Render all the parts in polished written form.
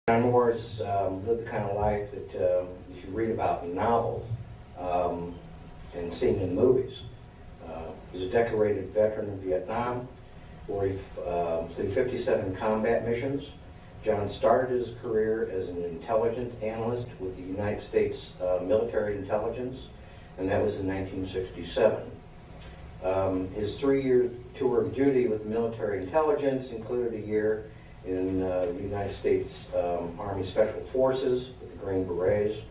John Moore's lived the kind of life that you read about in novels and seen in movies. He's a decorated veteran of Vietnam, where he flew 57 combat missions. John started his career as an intelligence analyst with the United States military intelligence, and that was in 1967. His 3-year tour of duty with military intelligence included a year in the United States Army Special Forces with the Green Berets.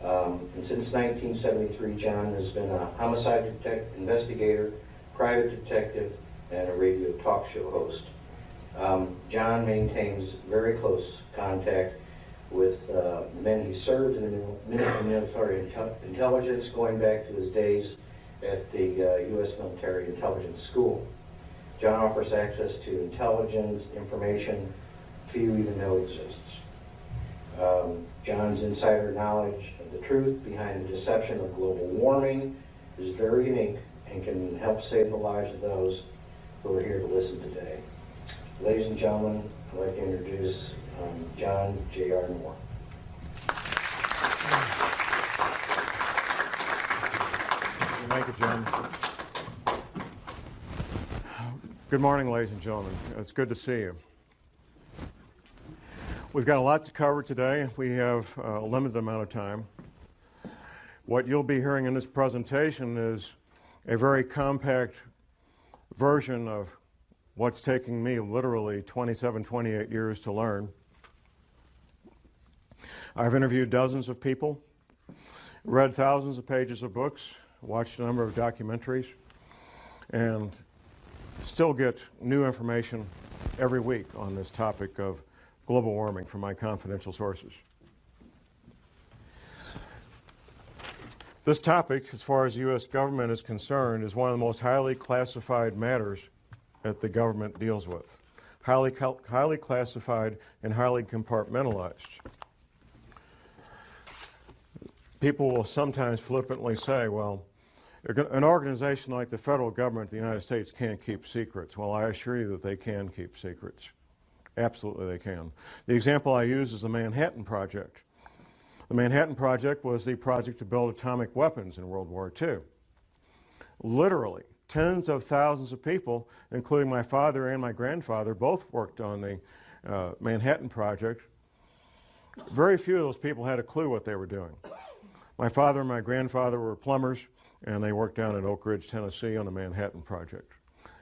And since 1973, John has been a homicide investigator, private detective, and a radio talk show host. John maintains very close contact with men he served in the military intelligence, going back to his days at the U.S. Military Intelligence School. John offers access to intelligence information few even know exists. John's insider knowledge of the truth behind the deception of global warming is very unique and can help save the lives of those who are here to listen today. Ladies and gentlemen, I'd like to introduce John J.R. Moore. Thank you, John. Good morning, ladies and gentlemen. It's good to see you. We've got a lot to cover today. We have a limited amount of time. What you'll be hearing in this presentation is a very compact version of what's taking me literally 27, 28 years to learn. I've interviewed dozens of people, read thousands of pages of books, watched a number of documentaries, and still get new information every week on this topic of global warming from my confidential sources. This topic, as far as the U.S. government is concerned, is one of the most highly classified matters that the government deals with. Highly classified and highly compartmentalized. People will sometimes flippantly say, well, an organization like the federal government of the United States can't keep secrets. Well, I assure you that they can keep secrets. Absolutely they can. The example I use is the Manhattan Project. The Manhattan Project was the project to build atomic weapons in World War II. Literally, tens of thousands of people, including my father and my grandfather, both worked on the Manhattan Project. Very few of those people had a clue what they were doing. My father and my grandfather were plumbers, and they worked down in Oak Ridge, Tennessee on the Manhattan Project.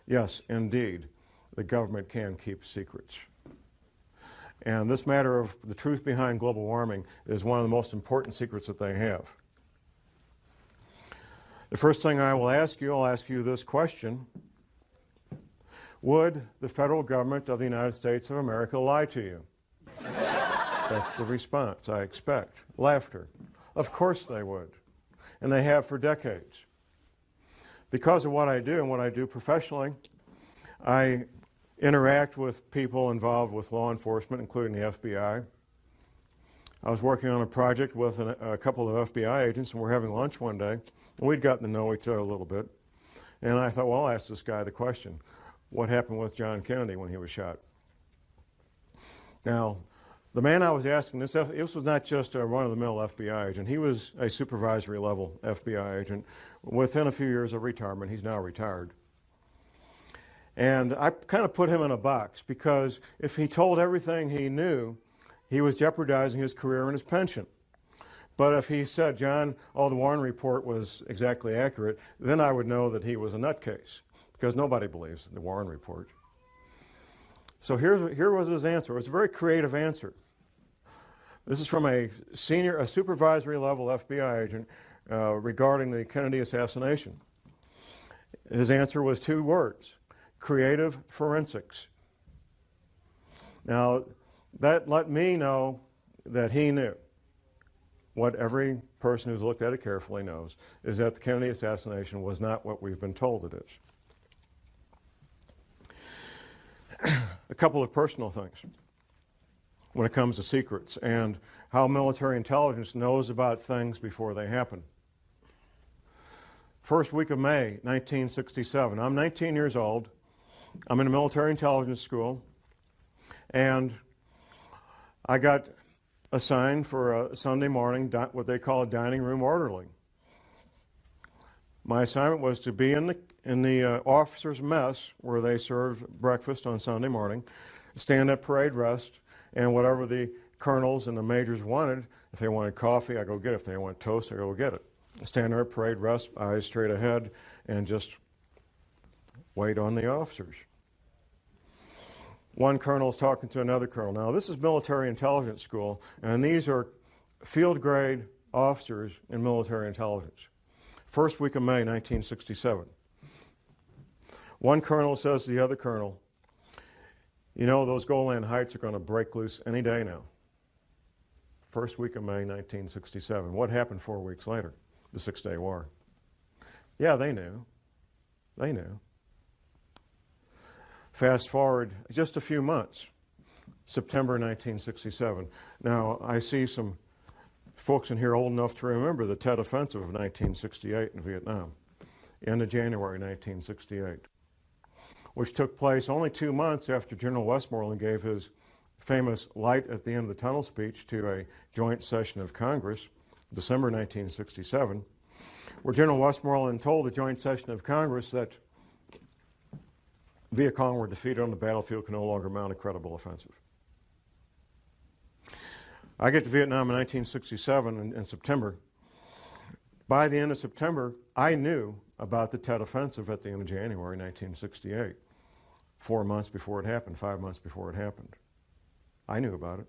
Yes, indeed, the government can keep secrets. And this matter of the truth behind global warming is one of the most important secrets that they have. The first thing I'll ask you this question. Would the federal government of the United States of America lie to you? That's the response I expect. Laughter. Of course they would. And they have for decades. Because of what I do and what I do professionally, I interact with people involved with law enforcement, including the FBI. I was working on a project with a couple of FBI agents, and we're having lunch one day, and we'd gotten to know each other a little bit. And I thought, well, I'll ask this guy the question, what happened with John Kennedy when he was shot? Now, the man I was asking, this was not just a run-of-the-mill FBI agent. He was a supervisory level FBI agent. Within a few years of retirement, he's now retired. And I kind of put him in a box because if he told everything he knew, he was jeopardizing his career and his pension. But if he said, John, the Warren report was exactly accurate, then I would know that he was a nutcase because nobody believes the Warren report. So here was his answer. It was a very creative answer. This is from a supervisory level FBI agent regarding the Kennedy assassination. His answer was 2 words. Creative forensics. Now, that let me know that he knew. What every person who's looked at it carefully knows is that the Kennedy assassination was not what we've been told it is. A couple of personal things when it comes to secrets and how military intelligence knows about things before they happen. First week of May, 1967. I'm 19 years old. I'm in a military intelligence school, and I got assigned for a Sunday morning, what they call a dining room orderly. My assignment was to be in the officers' mess where they served breakfast on Sunday morning, stand at parade rest, and whatever the colonels and the majors wanted, if they wanted coffee, I go get it. If they want toast, I go get it. Stand there at parade rest, eyes straight ahead, and just wait on the officers. One colonel is talking to another colonel. Now, this is military intelligence school, and these are field grade officers in military intelligence. First week of May, 1967. One colonel says to the other colonel, you know, those Golan Heights are going to break loose any day now. First week of May, 1967. What happened 4 weeks later? The Six-Day War. Yeah, they knew. They knew. Fast forward just a few months, September 1967. Now, I see some folks in here old enough to remember the Tet Offensive of 1968 in Vietnam, end of January 1968, which took place only 2 months after General Westmoreland gave his famous light at the end of the tunnel speech to a joint session of Congress, December 1967, where General Westmoreland told the joint session of Congress that Viet Cong were defeated on the battlefield, could no longer mount a credible offensive. I get to Vietnam in 1967 in September. By the end of September, I knew about the Tet Offensive at the end of January 1968. 4 months before it happened, 5 months before it happened. I knew about it,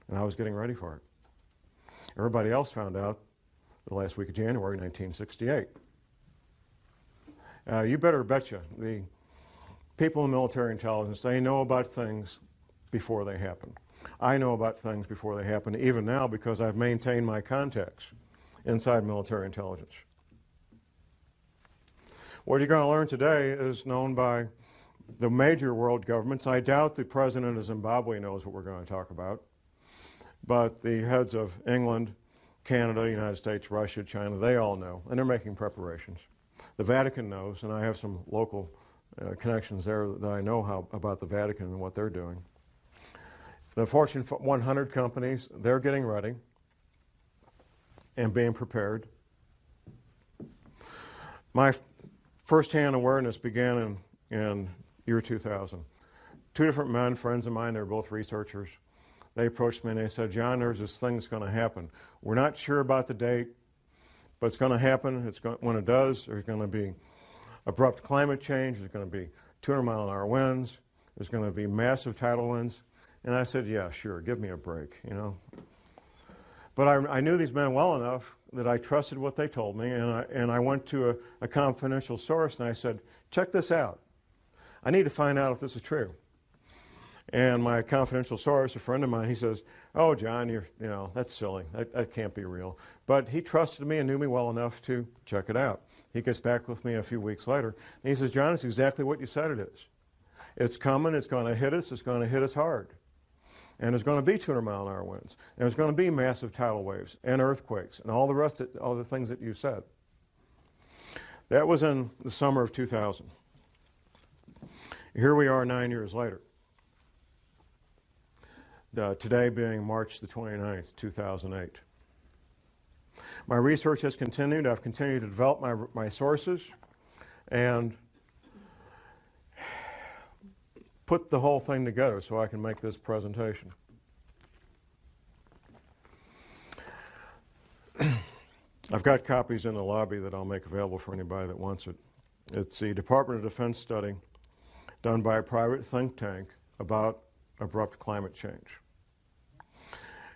and I was getting ready for it. Everybody else found out the last week of January 1968. You better betcha, the people in military intelligence, they know about things before they happen. I know about things before they happen, even now, because I've maintained my contacts inside military intelligence. What you're going to learn today is known by the major world governments. I doubt the president of Zimbabwe knows what we're going to talk about, but the heads of England, Canada, United States, Russia, China, they all know, and they're making preparations. The Vatican knows, and I have some local connections there that I know about the Vatican and what they're doing. The Fortune 100 companies, they're getting ready and being prepared. My first-hand awareness began in year 2000. Two different men, friends of mine, they were both researchers. They approached me and they said, John, there's this thing that's going to happen. We're not sure about the date, but it's going to happen. When it does, there's going to be abrupt climate change. There's going to be 200-mile-an-hour winds. There's going to be massive tidal winds. And I said, yeah, sure, give me a break, you know. But I knew these men well enough that I trusted what they told me, and I went to a confidential source and I said, check this out. I need to find out if this is true. And my confidential source, a friend of mine, he says, oh, John, you know, that's silly. That can't be real. But he trusted me and knew me well enough to check it out. He gets back with me a few weeks later, and he says, John, it's exactly what you said it is. It's coming, it's going to hit us, it's going to hit us hard. And there's going to be 200-mile-an-hour winds. And there's going to be massive tidal waves and earthquakes and all the rest of all the things that you said. That was in the summer of 2000. Here we are 9 years later. Today being March the 29th, 2008. My research has continued. I've continued to develop my sources and put the whole thing together so I can make this presentation. I've got copies in the lobby that I'll make available for anybody that wants it. It's the Department of Defense study done by a private think tank about abrupt climate change.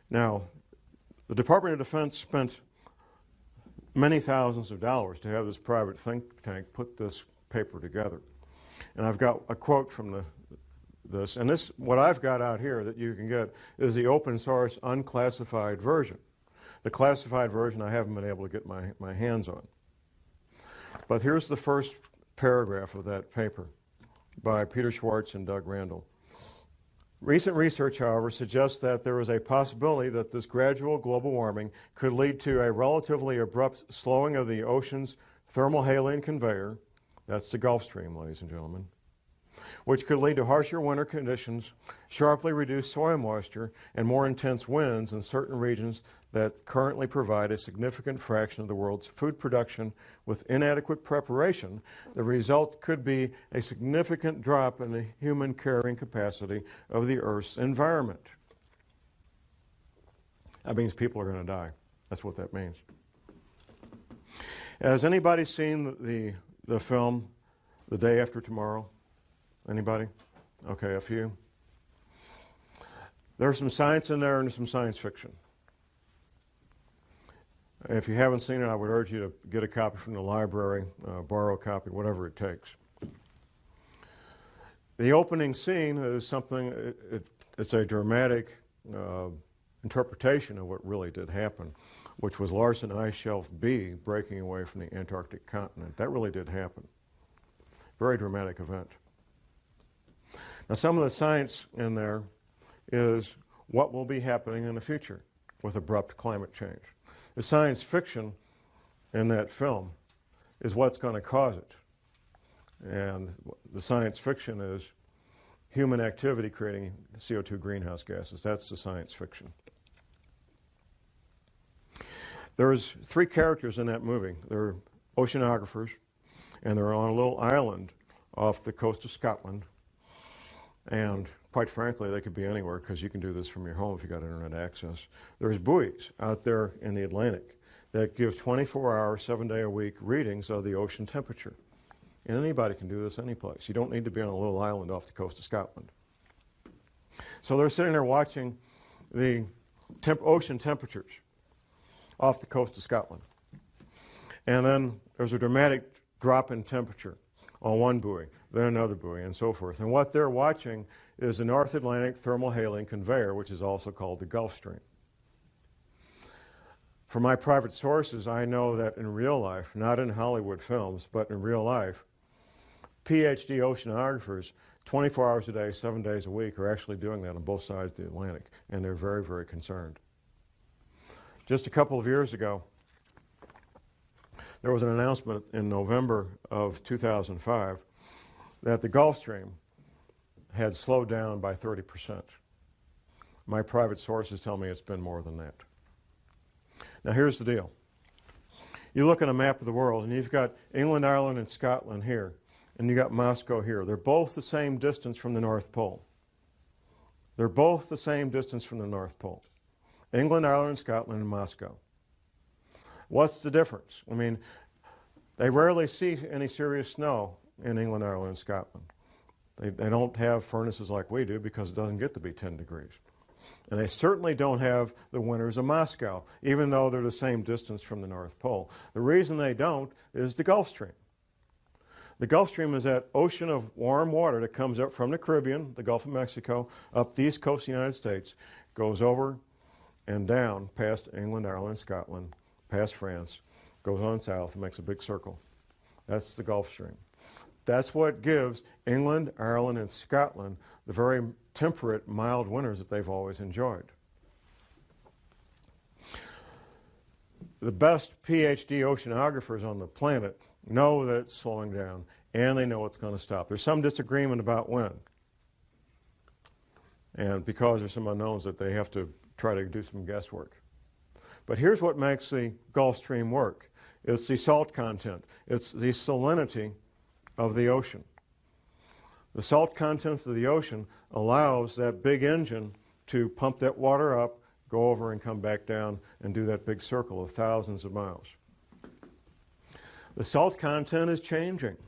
Now, the Department of Defense spent many thousands of dollars to have this private think tank put this paper together. And I've got a quote from this, and this, what I've got out here that you can get is the open source unclassified version. The classified version I haven't been able to get my hands on. But here's the first paragraph of that paper by Peter Schwartz and Doug Randall. Recent research, however, suggests that there is a possibility that this gradual global warming could lead to a relatively abrupt slowing of the ocean's thermal haline conveyor, that's the Gulf Stream, ladies and gentlemen, which could lead to harsher winter conditions, sharply reduced soil moisture, and more intense winds in certain regions that currently provide a significant fraction of the world's food production. With inadequate preparation, the result could be a significant drop in the human carrying capacity of the Earth's environment. That means people are going to die. That's what that means. Has anybody seen the film The Day After Tomorrow? Anybody? Okay, a few. There's some science in there and some science fiction. If you haven't seen it, I would urge you to get a copy from the library, borrow a copy, whatever it takes. The opening scene is something, it's a dramatic interpretation of what really did happen, which was Larsen Ice Shelf B breaking away from the Antarctic continent. That really did happen. Very dramatic event. Now, some of the science in there is what will be happening in the future with abrupt climate change. The science fiction in that film is what's going to cause it. And the science fiction is human activity creating CO2 greenhouse gases. That's the science fiction. There's 3 characters in that movie. They're oceanographers, and they're on a little island off the coast of Scotland. And quite frankly, they could be anywhere because you can do this from your home if you've got internet access. There's buoys out there in the Atlantic that give 24-hour, 7-day-a-week readings of the ocean temperature. And anybody can do this any place. You don't need to be on a little island off the coast of Scotland. So they're sitting there watching the ocean temperatures off the coast of Scotland. And then there's a dramatic drop in temperature on one buoy, then another buoy, and so forth. And what they're watching is the North Atlantic thermohaline conveyor, which is also called the Gulf Stream. From my private sources, I know that in real life, not in Hollywood films, but in real life, PhD oceanographers, 24 hours a day, 7 days a week, are actually doing that on both sides of the Atlantic, and they're very, very concerned. Just a couple of years ago, there was an announcement in November of 2005 that the Gulf Stream had slowed down by 30%. My private sources tell me it's been more than that. Now here's the deal. You look at a map of the world and you've got England, Ireland, and Scotland here, and you got Moscow here. They're both the same distance from the North Pole. They're both the same distance from the North Pole. England, Ireland, and Scotland, and Moscow. What's the difference? I mean, they rarely see any serious snow in England, Ireland, and Scotland. They don't have furnaces like we do because it doesn't get to be 10 degrees. And they certainly don't have the winters of Moscow, even though they're the same distance from the North Pole. The reason they don't is the Gulf Stream. The Gulf Stream is that ocean of warm water that comes up from the Caribbean, the Gulf of Mexico, up the east coast of the United States, goes over and down past England, Ireland, and Scotland, past France, goes on south and makes a big circle. That's the Gulf Stream. That's what gives England, Ireland, and Scotland the very temperate, mild winters that they've always enjoyed. The best PhD oceanographers on the planet know that it's slowing down, and they know it's going to stop. There's some disagreement about when. And because there's some unknowns that they have to try to do some guesswork. But here's what makes the Gulf Stream work. It's the salt content. It's the salinity of the ocean. The salt content of the ocean allows that big engine to pump that water up, go over and come back down and do that big circle of thousands of miles. The salt content is changing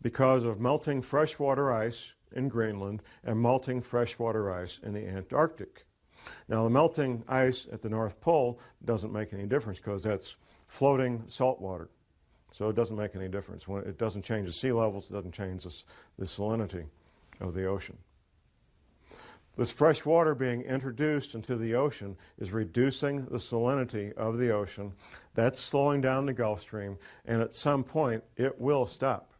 because of melting freshwater ice in Greenland and melting freshwater ice in the Antarctic. Now, the melting ice at the North Pole doesn't make any difference because that's floating salt water. So it doesn't make any difference. It doesn't change the sea levels, it doesn't change the salinity of the ocean. This fresh water being introduced into the ocean is reducing the salinity of the ocean. That's slowing down the Gulf Stream, and at some point it will stop.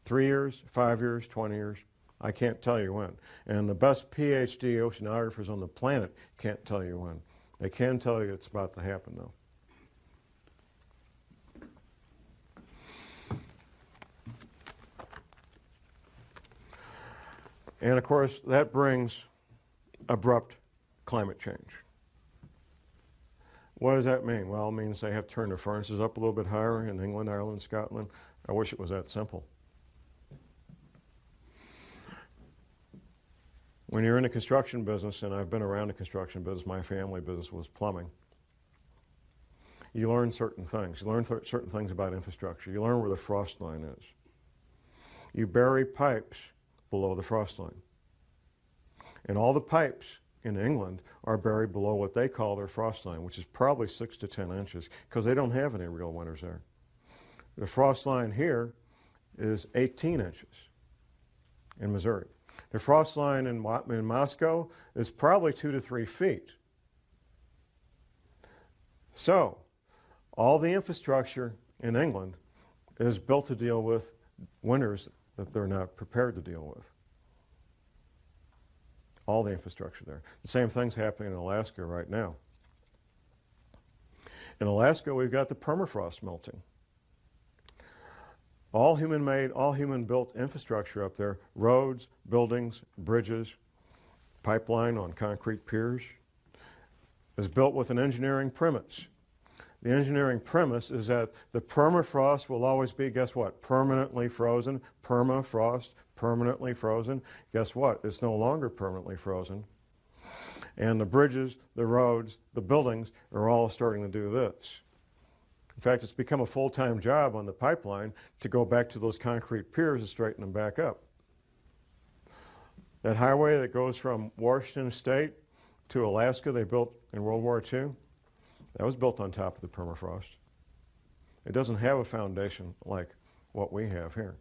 3 years, 5 years, 20 years, I can't tell you when. And the best PhD oceanographers on the planet can't tell you when. They can tell you it's about to happen, though. And of course, that brings abrupt climate change. What does that mean? Well, it means they have to turn their furnaces up a little bit higher in England, Ireland, Scotland. I wish it was that simple. When you're in the construction business, and I've been around the construction business, my family business was plumbing, you learn certain things. You learn certain things about infrastructure. You learn where the frost line is. You bury pipes below the frost line. And all the pipes in England are buried below what they call their frost line, which is probably 6 to 10 inches, because they don't have any real winters there. The frost line here is 18 inches in Missouri. The frost line in Moscow is probably 2 to 3 feet. So, all the infrastructure in England is built to deal with winters that they're not prepared to deal with. All the infrastructure there. The same thing's happening in Alaska right now. In Alaska, we've got the permafrost melting. All human-made, all human-built infrastructure up there, roads, buildings, bridges, pipeline on concrete piers, is built with an engineering premise. The engineering premise is that the permafrost will always be, guess what, permanently frozen. Permafrost, permanently frozen. Guess what, it's no longer permanently frozen. And the bridges, the roads, the buildings are all starting to do this. In fact, it's become a full-time job on the pipeline to go back to those concrete piers and straighten them back up. That highway that goes from Washington State to Alaska they built in World War II, that was built on top of the permafrost. It doesn't have a foundation like what we have here.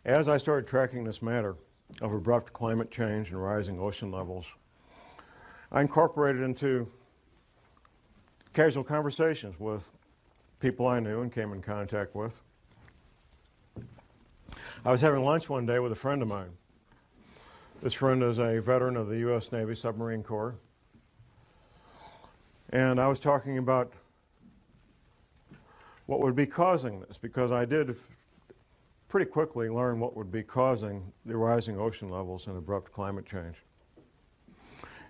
As I started tracking this matter of abrupt climate change and rising ocean levels, I incorporated into casual conversations with people I knew and came in contact with. I was having lunch one day with a friend of mine. This friend is a veteran of the U.S. Navy Submarine Corps. And I was talking about what would be causing this, because I did pretty quickly learn what would be causing the rising ocean levels and abrupt climate change.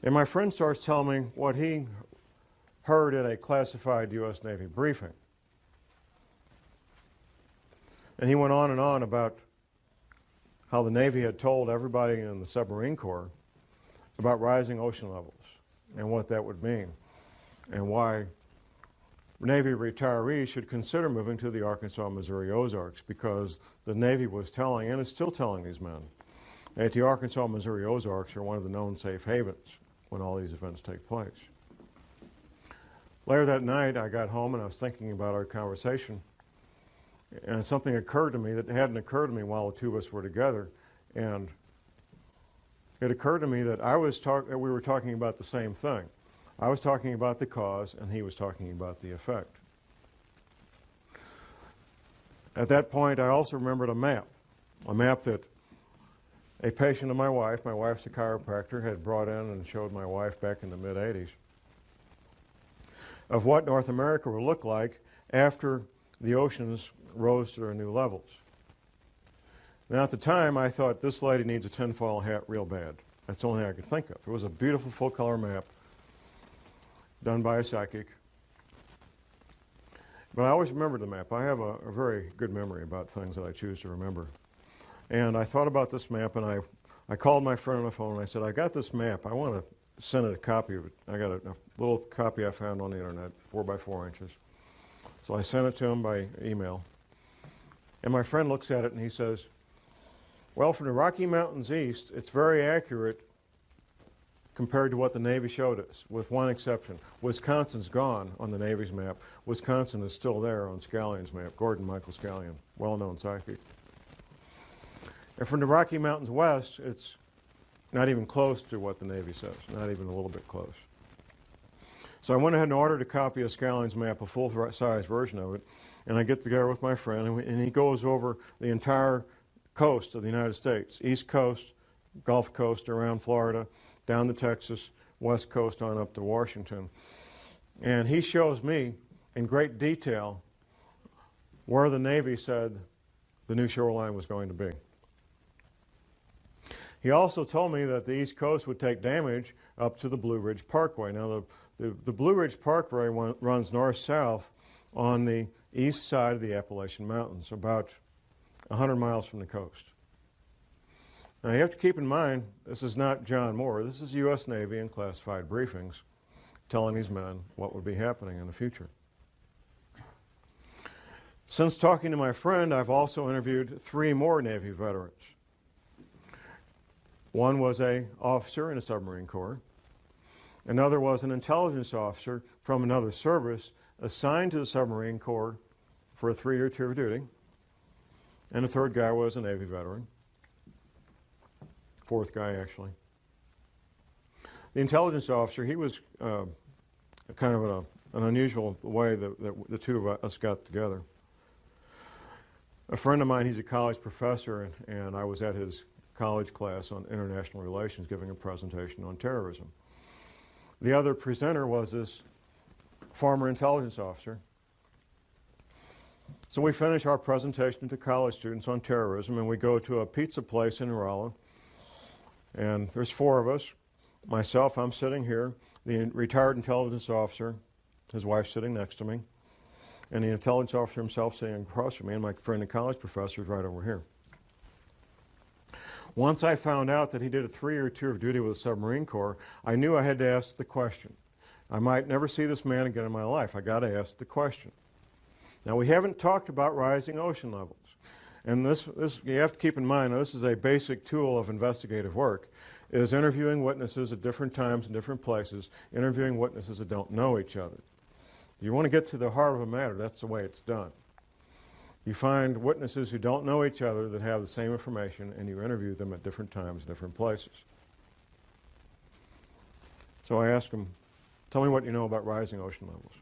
And my friend starts telling me what he heard at a classified U.S. Navy briefing. And he went on about how the Navy had told everybody in the submarine corps about rising ocean levels and what that would mean, and why Navy retirees should consider moving to the Arkansas, Missouri Ozarks, because the Navy was telling, and is still telling these men, that the Arkansas, Missouri Ozarks are one of the known safe havens when all these events take place. Later that night, I got home and I was thinking about our conversation, and something occurred to me that hadn't occurred to me while the two of us were together. And it occurred to me that we were talking about the same thing. I was talking about the cause, and he was talking about the effect. At that point, I also remembered a map that a patient of my wife's a chiropractor, had brought in and showed my wife back in the mid-'80s, of what North America would look like after the oceans rose to their new levels. Now, at the time, I thought, this lady needs a tinfoil hat real bad. That's the only thing I could think of. It was a beautiful full-color map done by a psychic. But I always remembered the map. I have a very good memory about things that I choose to remember. And I thought about this map, and I called my friend on the phone, and I said, I got this map. I want to send it a copy of it. I got a little copy I found on the internet, 4 by 4 inches. So I sent it to him by email. And my friend looks at it and he says, well, from the Rocky Mountains east, it's very accurate compared to what the Navy showed us, with one exception. Wisconsin's gone on the Navy's map. Wisconsin is still there on Scallion's map, Gordon Michael Scallion, well-known psychic. And from the Rocky Mountains west, it's not even close to what the Navy says, not even a little bit close. So I went ahead and ordered a copy of Scallion's map, a full-size version of it, and I get together with my friend, and he goes over the entire coast of the United States, East Coast, Gulf Coast around Florida, down to Texas, West Coast on up to Washington. And he shows me in great detail where the Navy said the new shoreline was going to be. He also told me that the East Coast would take damage up to the Blue Ridge Parkway. Now, the Blue Ridge Parkway runs north-south on the east side of the Appalachian Mountains, about 100 miles from the coast. Now, you have to keep in mind, this is not John Moore. This is U.S. Navy and classified briefings telling these men what would be happening in the future. Since talking to my friend, I've also interviewed 3 more Navy veterans. One was an officer in the submarine corps. Another was an intelligence officer from another service assigned to the submarine corps for a 3-year tour of duty. And the third guy was a Navy veteran. Fourth guy, actually. The intelligence officer, he was kind of an unusual way that the two of us got together. A friend of mine, he's a college professor, and I was at his college class on international relations giving a presentation on terrorism. The other presenter was this former intelligence officer. So we finish our presentation to college students on terrorism, and we go to a pizza place in Rolla. And there's 4 of us. Myself, I'm sitting here. The retired intelligence officer, his wife sitting next to me. And the intelligence officer himself sitting across from me, and my friend and college professor is right over here. Once I found out that he did a 3-year tour of duty with the submarine corps, I knew I had to ask the question. I might never see this man again in my life. I got to ask the question. Now, we haven't talked about rising ocean levels. And this you have to keep in mind, this is a basic tool of investigative work, is interviewing witnesses at different times and different places, interviewing witnesses that don't know each other. You want to get to the heart of a matter, that's the way it's done. You find witnesses who don't know each other that have the same information, and you interview them at different times, different places. So I asked him, tell me what you know about rising ocean levels.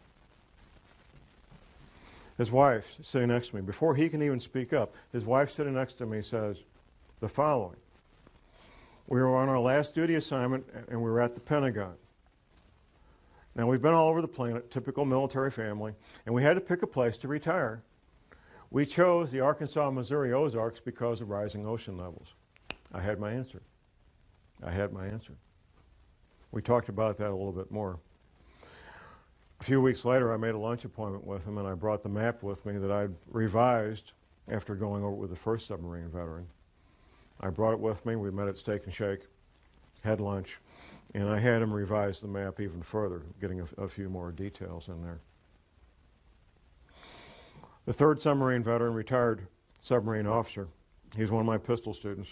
His wife, sitting next to me, before he can even speak up, his wife sitting next to me says the following. We were on our last duty assignment, and we were at the Pentagon. Now, we've been all over the planet, typical military family, and we had to pick a place to retire. We chose the Arkansas, Missouri Ozarks because of rising ocean levels. I had my answer. I had my answer. We talked about that a little bit more. A few weeks later, I made a lunch appointment with him, and I brought the map with me that I'd revised after going over it with the first submarine veteran. I brought it with me. We met at Steak and Shake, had lunch, and I had him revise the map even further, getting a few more details in there. The third submarine veteran, retired submarine officer, he's one of my pistol students.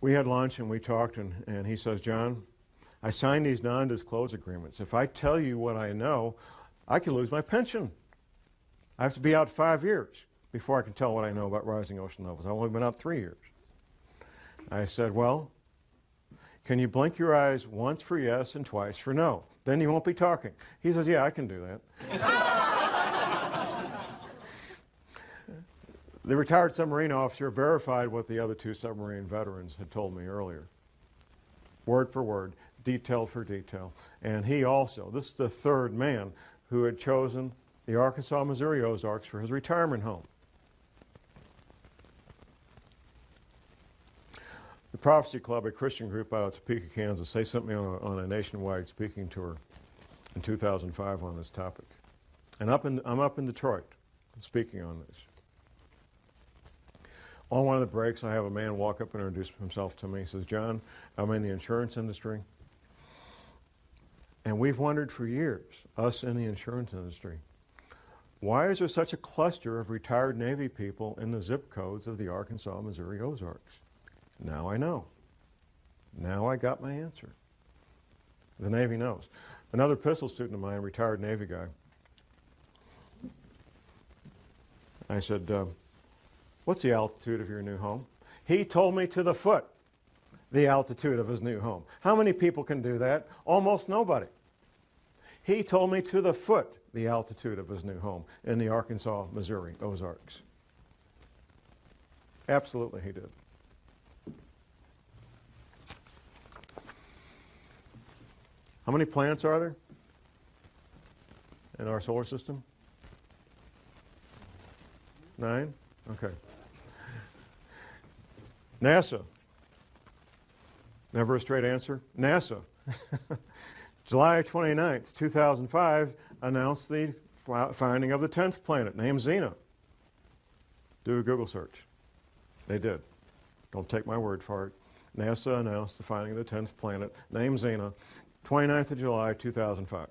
We had lunch and we talked, and he says, John, I signed these non-disclosure agreements. If I tell you what I know, I could lose my pension. I have to be out 5 years before I can tell what I know about rising ocean levels. I've only been out 3 years. I said, well, can you blink your eyes once for yes and twice for no? Then you won't be talking. He says, yeah, I can do that. The retired submarine officer verified what the other 2 submarine veterans had told me earlier. Word for word, detail for detail. And he also, this is the third man who had chosen the Arkansas, Missouri Ozarks for his retirement home. The Prophecy Club, a Christian group out of Topeka, Kansas, they sent me on a nationwide speaking tour in 2005 on this topic. And I'm up in Detroit speaking on this. On one of the breaks, I have a man walk up and introduce himself to me. He says, John, I'm in the insurance industry. And we've wondered for years, us in the insurance industry, why is there such a cluster of retired Navy people in the zip codes of the Arkansas, Missouri Ozarks? Now I know. Now I got my answer. The Navy knows. Another pistol student of mine, retired Navy guy, I said, what's the altitude of your new home? He told me to the foot the altitude of his new home. How many people can do that? Almost nobody. He told me to the foot the altitude of his new home in the Arkansas, Missouri Ozarks. Absolutely he did. How many planets are there in our solar system? 9? Okay. NASA. Never a straight answer. NASA. July 29th, 2005, announced the finding of the 10th planet, named Xena. Do a Google search. They did. Don't take my word for it. NASA announced the finding of the 10th planet, named Xena, 29th of July, 2005.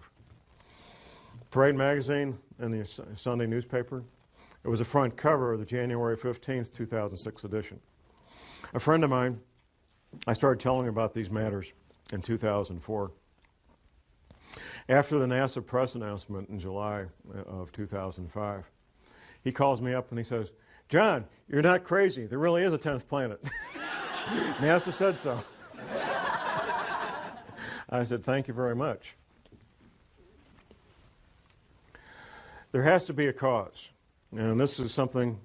Parade magazine in the Sunday newspaper. It was the front cover of the January 15th, 2006 edition. A friend of mine, I started telling him about these matters in 2004. After the NASA press announcement in July of 2005, he calls me up and he says, "John, you're not crazy. There really is a 10th planet." NASA said so. I said, "Thank you very much." There has to be a cause. And this is something,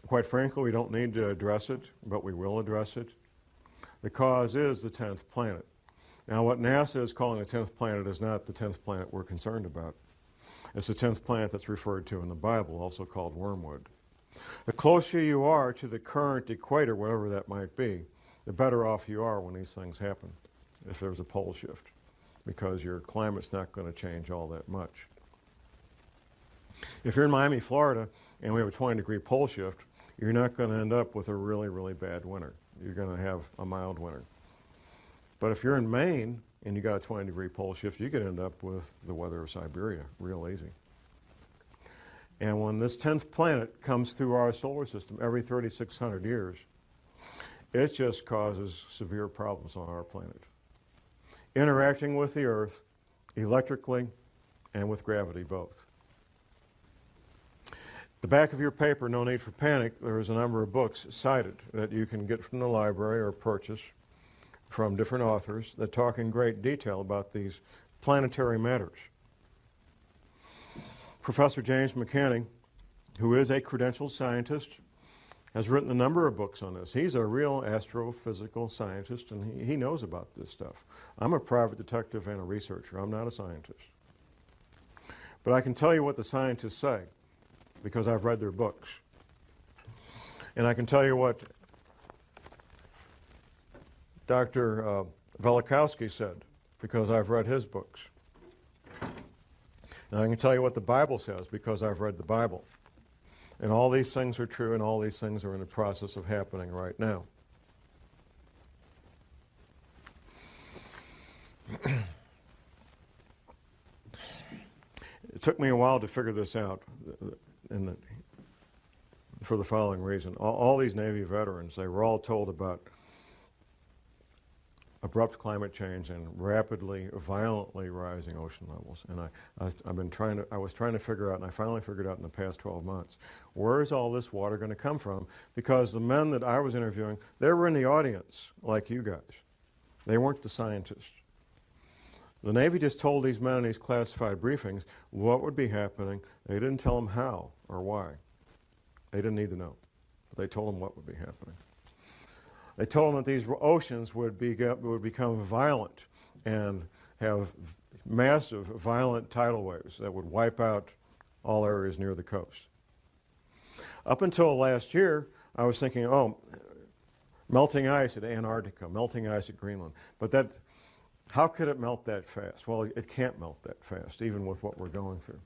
quite frankly, we don't need to address it, but we will address it. The cause is the 10th planet. Now, what NASA is calling the 10th planet is not the 10th planet we're concerned about. It's the 10th planet that's referred to in the Bible, also called Wormwood. The closer you are to the current equator, whatever that might be, the better off you are when these things happen, if there's a pole shift, because your climate's not going to change all that much. If you're in Miami, Florida, and we have a 20-degree pole shift, you're not going to end up with a really, really bad winter. You're going to have a mild winter. But if you're in Maine and you got a 20-degree pole shift, you could end up with the weather of Siberia real easy. And when this 10th planet comes through our solar system every 3,600 years, it just causes severe problems on our planet. Interacting with the Earth electrically and with gravity both. The back of your paper, no need for panic, there is a number of books cited that you can get from the library or purchase from different authors that talk in great detail about these planetary matters. Professor James McCanney, who is a credentialed scientist, has written a number of books on this. He's a real astrophysical scientist, and he knows about this stuff. I'm a private detective and a researcher. I'm not a scientist. But I can tell you what the scientists say, because I've read their books. And I can tell you what Dr. Velikovsky said, because I've read his books. And I can tell you what the Bible says, because I've read the Bible. And all these things are true, and all these things are in the process of happening right now. It took me a while to figure this out, for the following reason. All these Navy veterans, they were all told about abrupt climate change and rapidly, violently rising ocean levels. And I was trying to figure out, and I finally figured out in the past 12 months, where is all this water going to come from? Because the men that I was interviewing, they were in the audience, like you guys. They weren't the scientists. The Navy just told these men in these classified briefings what would be happening. They didn't tell them how or why. They didn't need to know. But they told them what would be happening. They told them that these oceans would become violent and have massive, violent tidal waves that would wipe out all areas near the coast. Up until last year, I was thinking, oh, melting ice at Antarctica, melting ice at Greenland. But how could it melt that fast? Well, it can't melt that fast, even with what we're going through.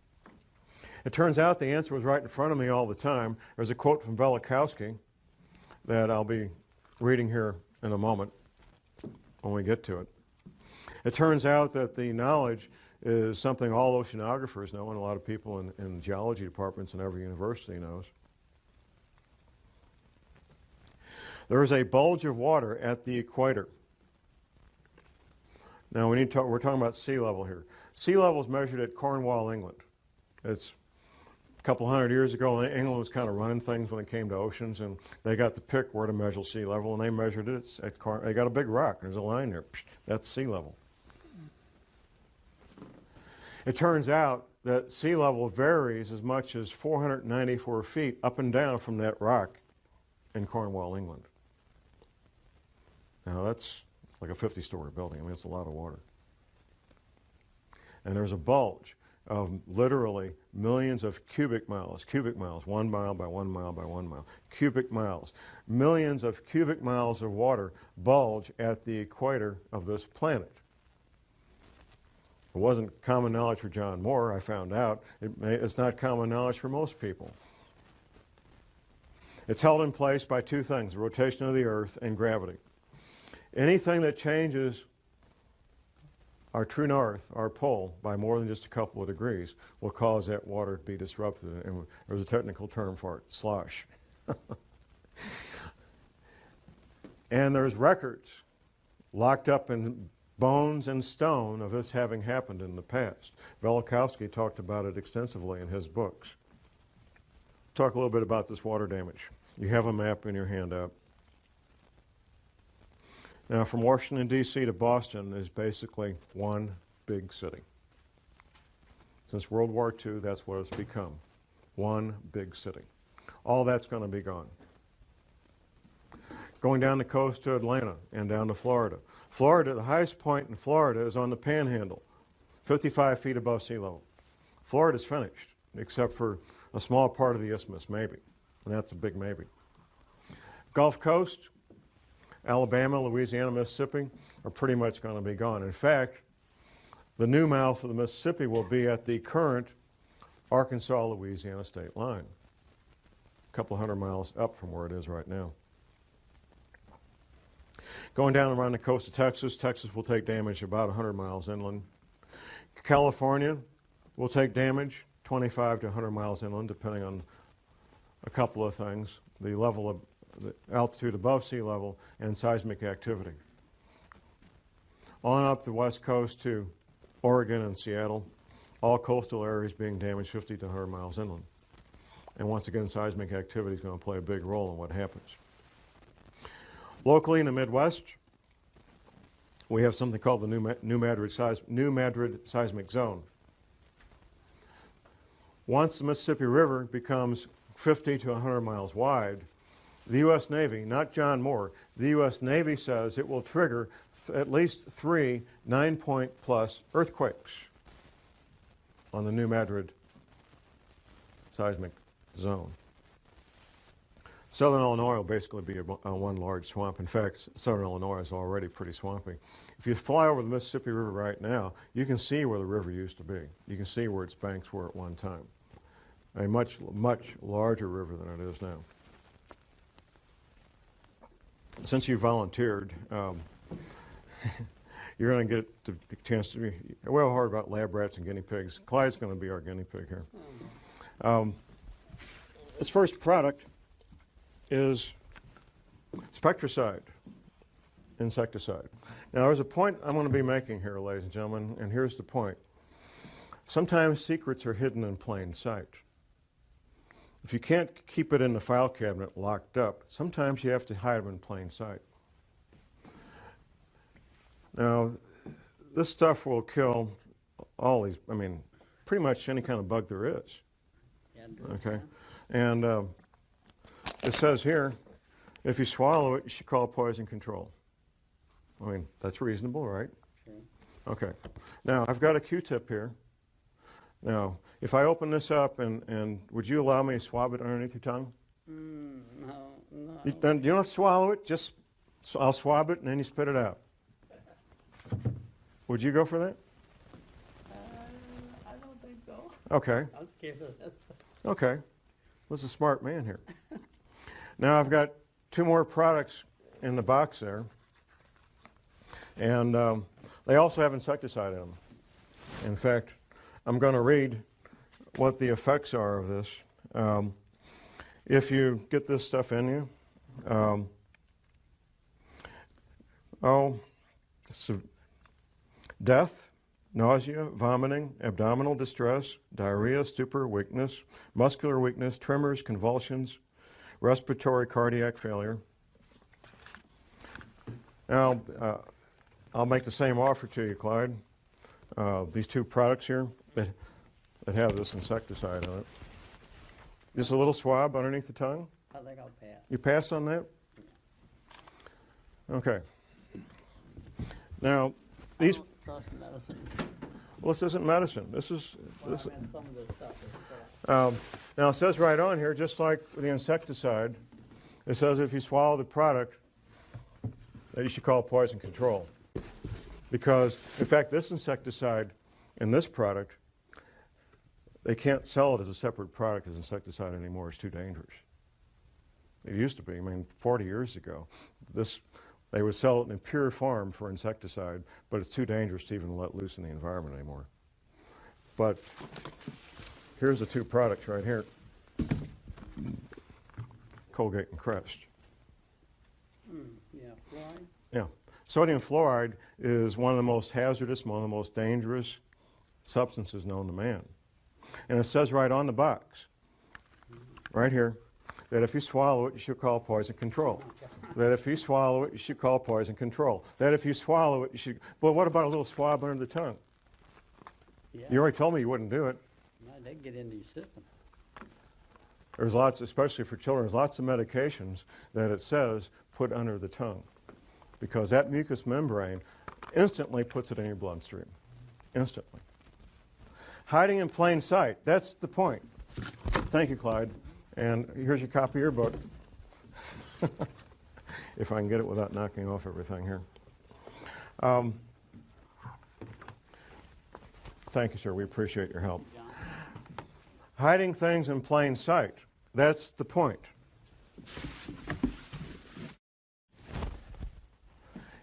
It turns out the answer was right in front of me all the time. There's a quote from Velikovsky that I'll be reading here in a moment when we get to it. It turns out that the knowledge is something all oceanographers know, and a lot of people in geology departments in every university knows. There is a bulge of water at the equator. Now we're talking about sea level here. Sea level is measured at Cornwall, England. It's a couple hundred years ago, England was kind of running things when it came to oceans, and they got to pick where to measure sea level, and they measured it they got a big rock. There's a line there. That's sea level. It turns out that sea level varies as much as 494 feet up and down from that rock in Cornwall, England. Now that's like a 50-story building. I mean, it's a lot of water. And there's a bulge. of literally millions of cubic miles, 1 mile by 1 mile by 1 mile, cubic miles. Millions of cubic miles of water bulge at the equator of this planet. It wasn't common knowledge for John Moore, I found out. It's not common knowledge for most people. It's held in place by two things, the rotation of the Earth and gravity. Anything that changes our true north, our pole, by more than just a couple of degrees will cause that water to be disrupted. And there's a technical term for it, slosh. And there's records locked up in bones and stone of this having happened in the past. Velikovsky talked about it extensively in his books. Talk a little bit about this water damage. You have a map in your handout. Now, from Washington, D.C. to Boston is basically one big city. Since World War II, that's what it's become. One big city. All that's going to be gone. Going down the coast to Atlanta and down to Florida. Florida, the highest point in Florida is on the Panhandle, 55 feet above sea level. Florida's finished, except for a small part of the isthmus, maybe. And that's a big maybe. Gulf Coast, Alabama, Louisiana, Mississippi are pretty much going to be gone. In fact, the new mouth of the Mississippi will be at the current Arkansas-Louisiana state line, a couple hundred miles up from where it is right now. Going down around the coast of Texas, Texas will take damage about 100 miles inland. California will take damage 25 to 100 miles inland, depending on a couple of things, the level of the altitude above sea level and seismic activity. On up the west coast to Oregon and Seattle, all coastal areas being damaged 50 to 100 miles inland. And once again, seismic activity is going to play a big role in what happens. Locally in the Midwest, we have something called the New Madrid Seismic Zone. Once the Mississippi River becomes 50 to 100 miles wide, the U.S. Navy, not John Moore, the U.S. Navy says it will trigger at least 3 9-point-plus earthquakes on the New Madrid seismic zone. Southern Illinois will basically be one large swamp. In fact, southern Illinois is already pretty swampy. If you fly over the Mississippi River right now, you can see where the river used to be. You can see where its banks were at one time. A much, much larger river than it is now. Since you volunteered, you're going to get the chance to be, well, hard about lab rats and guinea pigs. Clyde's going to be our guinea pig here. This first product is spectricide, insecticide. Now, there's a point I'm going to be making here, ladies and gentlemen, and here's the point. Sometimes secrets are hidden in plain sight. If you can't keep it in the file cabinet locked up, sometimes you have to hide them in plain sight. Now, this stuff will kill all these, I mean, pretty much any kind of bug there is. Okay? And it says here, if you swallow it, you should call poison control. I mean, that's reasonable, right? Okay. Now, I've got a Q-tip here. Now, if I open this up, and would you allow me to swab it underneath your tongue? No. You don't have to swallow it, just, I'll swab it and then you spit it out. Would you go for that? I don't think so. Okay. I'm scared of that. Okay. This is a smart man here. Now I've got 2 more products in the box there. And they also have insecticide in them. In fact, I'm going to read what the effects are of this. If you get this stuff in you, death, nausea, vomiting, abdominal distress, diarrhea, stupor, weakness, muscular weakness, tremors, convulsions, respiratory cardiac failure. Now, I'll make the same offer to you, Clyde. These 2 products here that have this insecticide on it. Just a little swab underneath the tongue. I think I'll pass. You pass on that? Okay. Now, these. I don't trust medicines. Well, this isn't medicine. This is, Well, this, I meant some of the stuff is, now it says right on here, just like the insecticide, it says if you swallow the product, that you should call poison control. Because, in fact, this insecticide and this product, they can't sell it as a separate product as insecticide anymore. It's too dangerous. It used to be. I mean, 40 years ago, they would sell it in pure form for insecticide, but it's too dangerous to even let loose in the environment anymore. But here's the two products right here, Colgate and Crest. yeah, fluoride. Yeah. Sodium fluoride is one of the most hazardous, one of the most dangerous substances known to man. And it says right on the box, right here, that if you swallow it, you should call poison control. That if you swallow it, you should call poison control. That if you swallow it, you should... But what about a little swab under the tongue? Yeah, You already told me you wouldn't do it. no, they get into your system. There's lots, especially for children, there's lots of medications that it says put under the tongue. Because that mucous membrane instantly puts it in your bloodstream. Instantly. Hiding in plain sight. That's the point. Thank you, Clyde. And here's your copy of your book. If I can get it without knocking off everything here. Thank you, sir. We appreciate your help. John? Hiding things in plain sight. That's the point.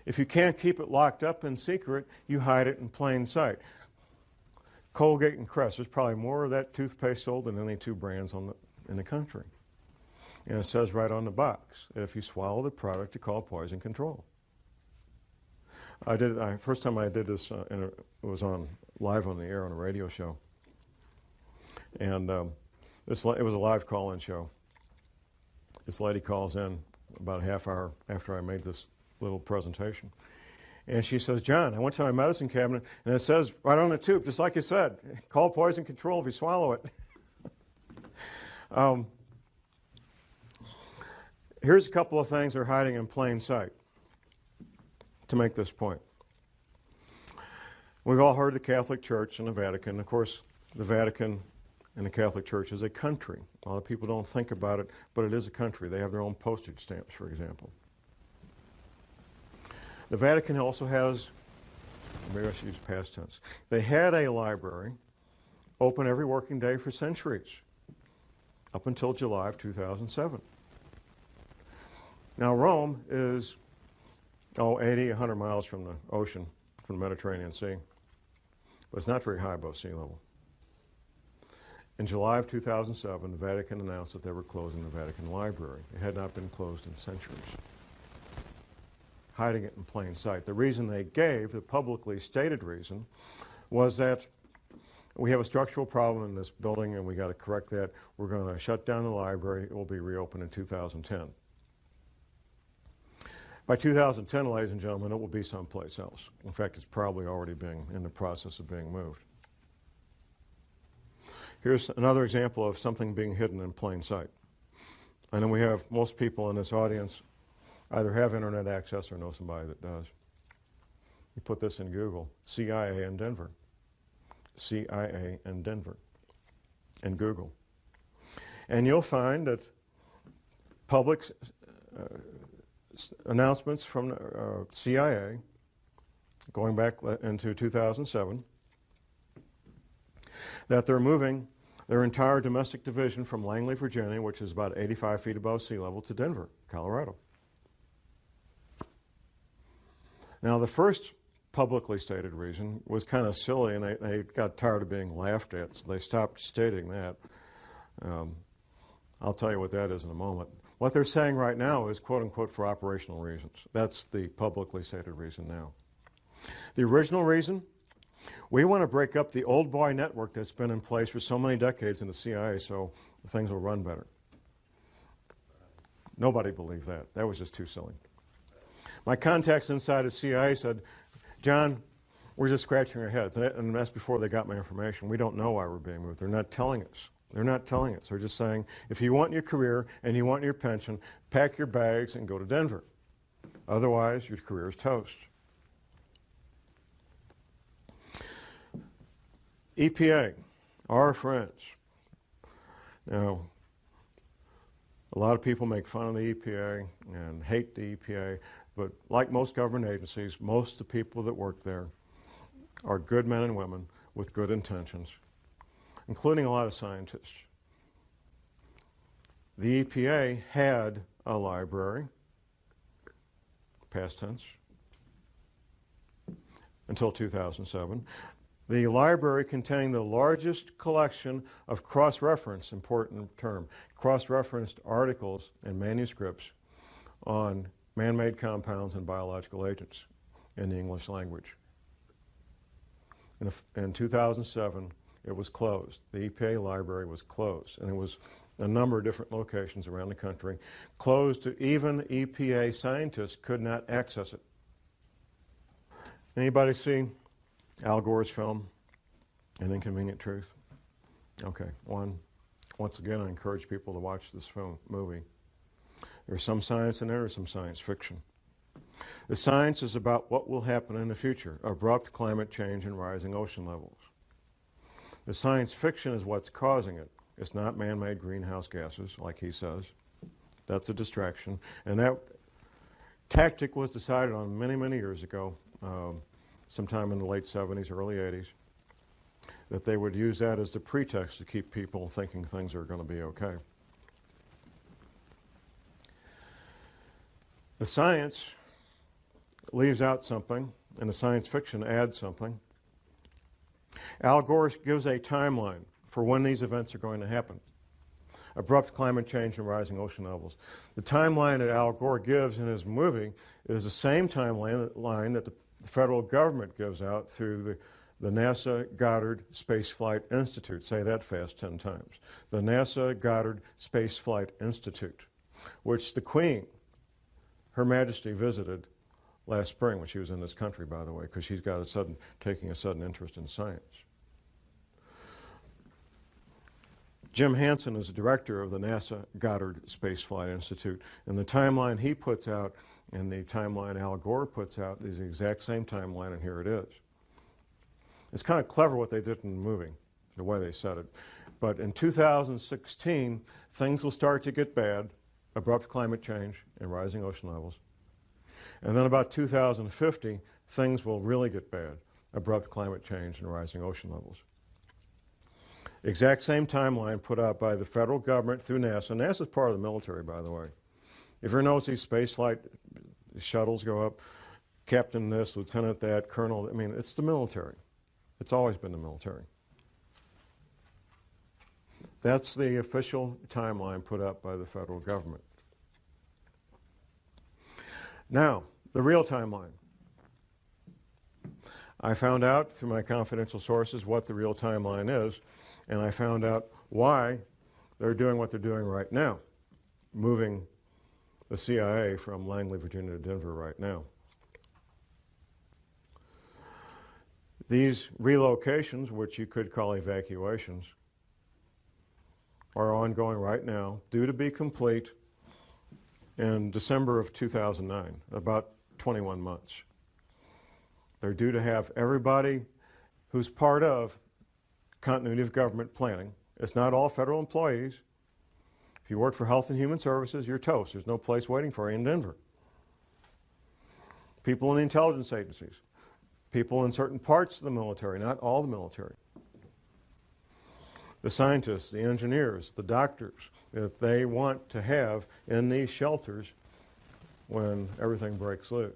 If you can't keep it locked up in secret, you hide it in plain sight. Colgate and Crest, there's probably more of that toothpaste sold than any two brands in the country. And it says right on the box that if you swallow the product, you call poison control. First time I did this, it was live on the air on a radio show. And it was a live call-in show. This lady calls in about a half hour after I made this little presentation. And she says, John, I went to my medicine cabinet, and it says right on the tube, just like you said, call poison control if you swallow it. Here's a couple of things that are hiding in plain sight to make this point. We've all heard of the Catholic Church and the Vatican. Of course, the Vatican and the Catholic Church is a country. A lot of people don't think about it, but it is a country. They have their own postage stamps, for example. The Vatican also has, maybe I should use past tense, they had a library open every working day for centuries, up until July of 2007. Now Rome is, 80, 100 miles from the ocean, from the Mediterranean Sea, but it's not very high above sea level. In July of 2007, the Vatican announced that they were closing the Vatican Library. It had not been closed in centuries. Hiding it in plain sight. The reason they gave, the publicly stated reason, was that we have a structural problem in this building and we got to correct that. We're going to shut down the library. It will be reopened in 2010. By 2010, ladies and gentlemen, it will be someplace else. In fact, it's probably already in the process of being moved. Here's another example of something being hidden in plain sight. I know we have most people in this audience either have internet access or know somebody that does. You put this in Google, CIA in Denver. CIA in Denver, in Google. And you'll find that public announcements from CIA, going back into 2007, that they're moving their entire domestic division from Langley, Virginia, which is about 85 feet above sea level, to Denver, Colorado. Now, the first publicly stated reason was kind of silly, and they got tired of being laughed at, so they stopped stating that. I'll tell you what that is in a moment. What they're saying right now is, quote unquote, for operational reasons. That's the publicly stated reason now. The original reason, we want to break up the old boy network that's been in place for so many decades in the CIA so things will run better. Nobody believed that. That was just too silly. My contacts inside the CIA said, John, we're just scratching our heads. And that's before they got my information. We don't know why we're being moved. They're not telling us. They're not telling us. They're just saying, if you want your career and you want your pension, pack your bags and go to Denver. Otherwise, your career is toast. EPA, our friends. Now, a lot of people make fun of the EPA and hate the EPA, but like most government agencies, most of the people that work there are good men and women with good intentions, including a lot of scientists. The EPA had a library, past tense, until 2007. The library contained the largest collection of cross-referenced, important term, cross-referenced articles and manuscripts on man-made compounds and biological agents in the English language. In 2007, it was closed. The EPA library was closed, and it was a number of different locations around the country, closed to even EPA scientists could not access it. Anybody see Al Gore's film, An Inconvenient Truth? Okay, once again, I encourage people to watch this movie. There's some science in there, there's some science fiction. The science is about what will happen in the future, abrupt climate change and rising ocean levels. The science fiction is what's causing it. It's not man-made greenhouse gases, like he says. That's a distraction. And that tactic was decided on many, many years ago, sometime in the late 70s, early 80s, that they would use that as the pretext to keep people thinking things are going to be okay. The science leaves out something, and the science fiction adds something. Al Gore gives a timeline for when these events are going to happen. Abrupt climate change and rising ocean levels. The timeline that Al Gore gives in his movie is the same timeline that the federal government gives out through the NASA Goddard Space Flight Institute. Say that fast 10 times. The NASA Goddard Space Flight Institute, which the Queen, Her Majesty, visited last spring when she was in this country, by the way, because she's got taking a sudden interest in science. Jim Hansen is the director of the NASA Goddard Space Flight Institute, and the timeline he puts out and the timeline Al Gore puts out is the exact same timeline, and here it is. It's kind of clever what they did in the movie, the way they said it. But in 2016, things will start to get bad, abrupt climate change and rising ocean levels. And then about 2050, things will really get bad, abrupt climate change and rising ocean levels. Exact same timeline put out by the federal government through NASA. NASA is part of the military, by the way. If you ever notice these space flight shuttles go up, captain this, lieutenant that, colonel, I mean, it's the military. It's always been the military. That's the official timeline put up by the federal government. Now, the real timeline. I found out through my confidential sources what the real timeline is, and I found out why they're doing what they're doing right now, moving the CIA from Langley, Virginia to Denver right now. These relocations, which you could call evacuations, are ongoing right now, due to be complete in December of 2009, about 21 months. They're due to have everybody who's part of continuity of government planning. It's not all federal employees. If you work for Health and Human Services, you're toast. There's no place waiting for you in Denver. People in the intelligence agencies, people in certain parts of the military, not all the military. The scientists, the engineers, the doctors that they want to have in these shelters when everything breaks loose.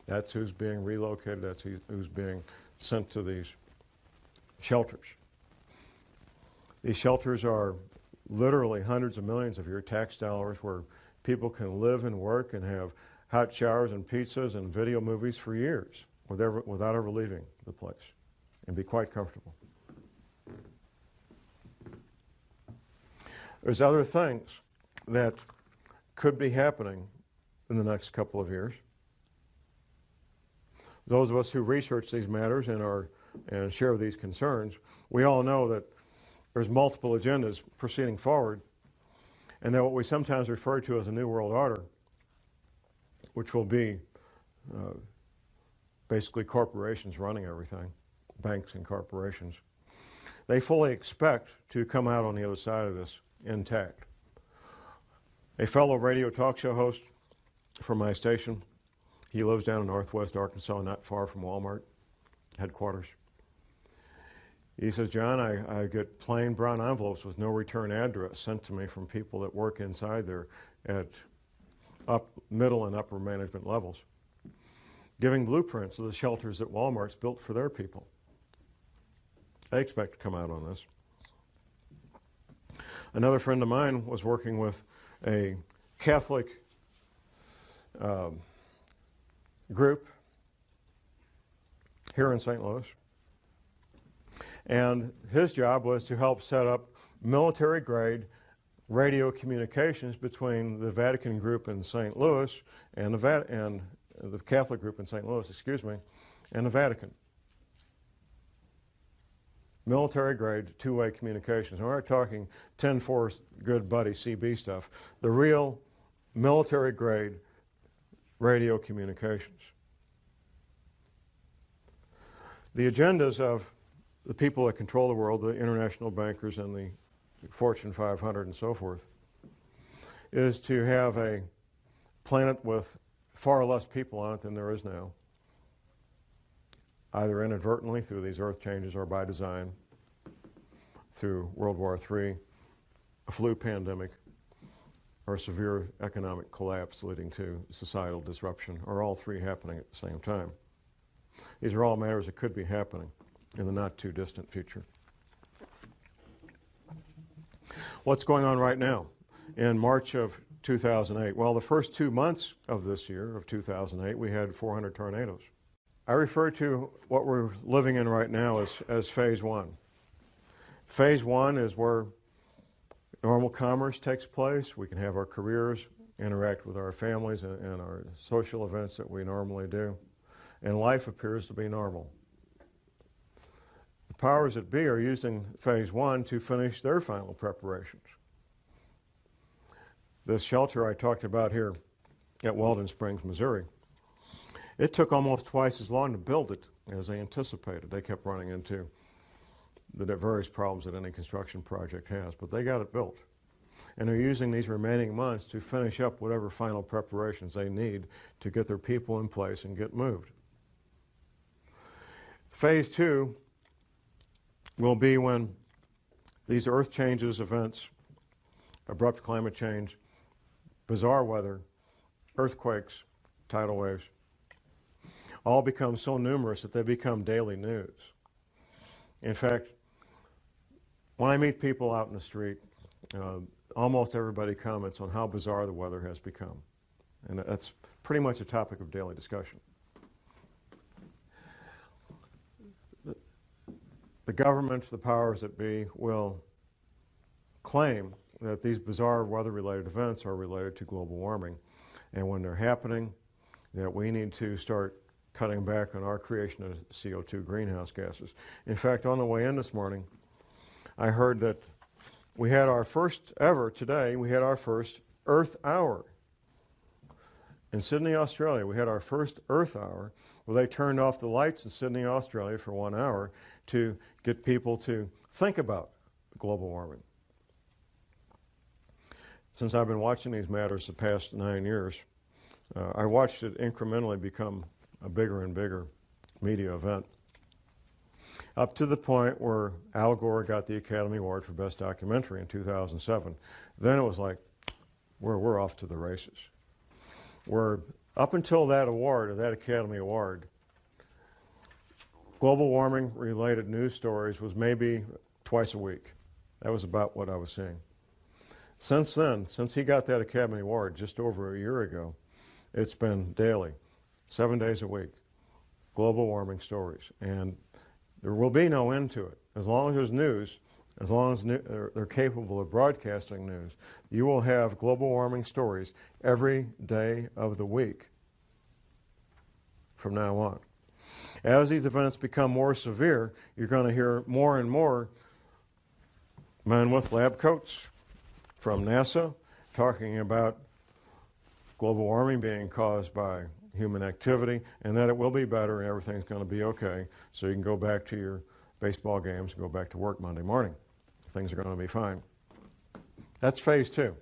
That's who's being relocated, that's who's being sent to these shelters. These shelters are literally hundreds of millions of your tax dollars where people can live and work and have hot showers and pizzas and video movies for years without ever leaving the place and be quite comfortable. There's other things that could be happening in the next couple of years. Those of us who research these matters and share these concerns, we all know that there's multiple agendas proceeding forward, and that what we sometimes refer to as a New World Order, which will be basically corporations running everything, banks and corporations, they fully expect to come out on the other side of this intact. A fellow radio talk show host from my station, he lives down in northwest Arkansas, not far from Walmart headquarters. He says, John, I get plain brown envelopes with no return address sent to me from people that work inside there at middle and upper management levels, giving blueprints of the shelters that Walmart's built for their people. They expect to come out on this. Another friend of mine was working with a Catholic group here in St. Louis. And his job was to help set up military-grade radio communications between the Vatican group in St. Louis and the Catholic group in St. Louis, and the Vatican. Military-grade, two-way communications. We're not talking 10-4 good buddy CB stuff. The real military-grade radio communications. The agendas of the people that control the world, the international bankers and the Fortune 500 and so forth, is to have a planet with far less people on it than there is now, either inadvertently through these earth changes or by design, through World War III, a flu pandemic, or a severe economic collapse leading to societal disruption, or all three happening at the same time. These are all matters that could be happening in the not too distant future. What's going on right now? In March of 2008, well, the first 2 months of this year, of 2008, we had 400 tornadoes. I refer to what we're living in right now as phase one. Phase one is where normal commerce takes place. We can have our careers, interact with our families and our social events that we normally do, and life appears to be normal. The powers that be are using phase one to finish their final preparations. This shelter I talked about here at Weldon Springs, Missouri, it took almost twice as long to build it as they anticipated. They kept running into the various problems that any construction project has, but they got it built. And they're using these remaining months to finish up whatever final preparations they need to get their people in place and get moved. Phase two will be when these earth changes events, abrupt climate change, bizarre weather, earthquakes, tidal waves, all become so numerous that they become daily news. In fact, when I meet people out in the street, almost everybody comments on how bizarre the weather has become. And that's pretty much a topic of daily discussion. The government, the powers that be, will claim that these bizarre weather-related events are related to global warming. And when they're happening, that we need to start cutting back on our creation of CO2 greenhouse gases. In fact, on the way in this morning, I heard that we had our first ever, today, we had our first Earth Hour. In Sydney, Australia, we had our first Earth Hour where they turned off the lights in Sydney, Australia for 1 hour to get people to think about global warming. Since I've been watching these matters the past 9 years, I watched it incrementally become a bigger and bigger media event, up to the point where Al Gore got the Academy Award for Best Documentary in 2007. Then it was like, we're off to the races. Up until that award, or that Academy Award, global warming related news stories was maybe twice a week. That was about what I was seeing. Since then, since he got that Academy Award just over a year ago, it's been daily, 7 days a week, global warming stories. And there will be no end to it. As long as there's news, as long as they're capable of broadcasting news, you will have global warming stories every day of the week from now on. As these events become more severe, you're going to hear more and more men with lab coats from NASA talking about global warming being caused by human activity and that it will be better and everything's going to be okay, so you can go back to your baseball games and go back to work Monday morning. Things are going to be fine. That's phase 2.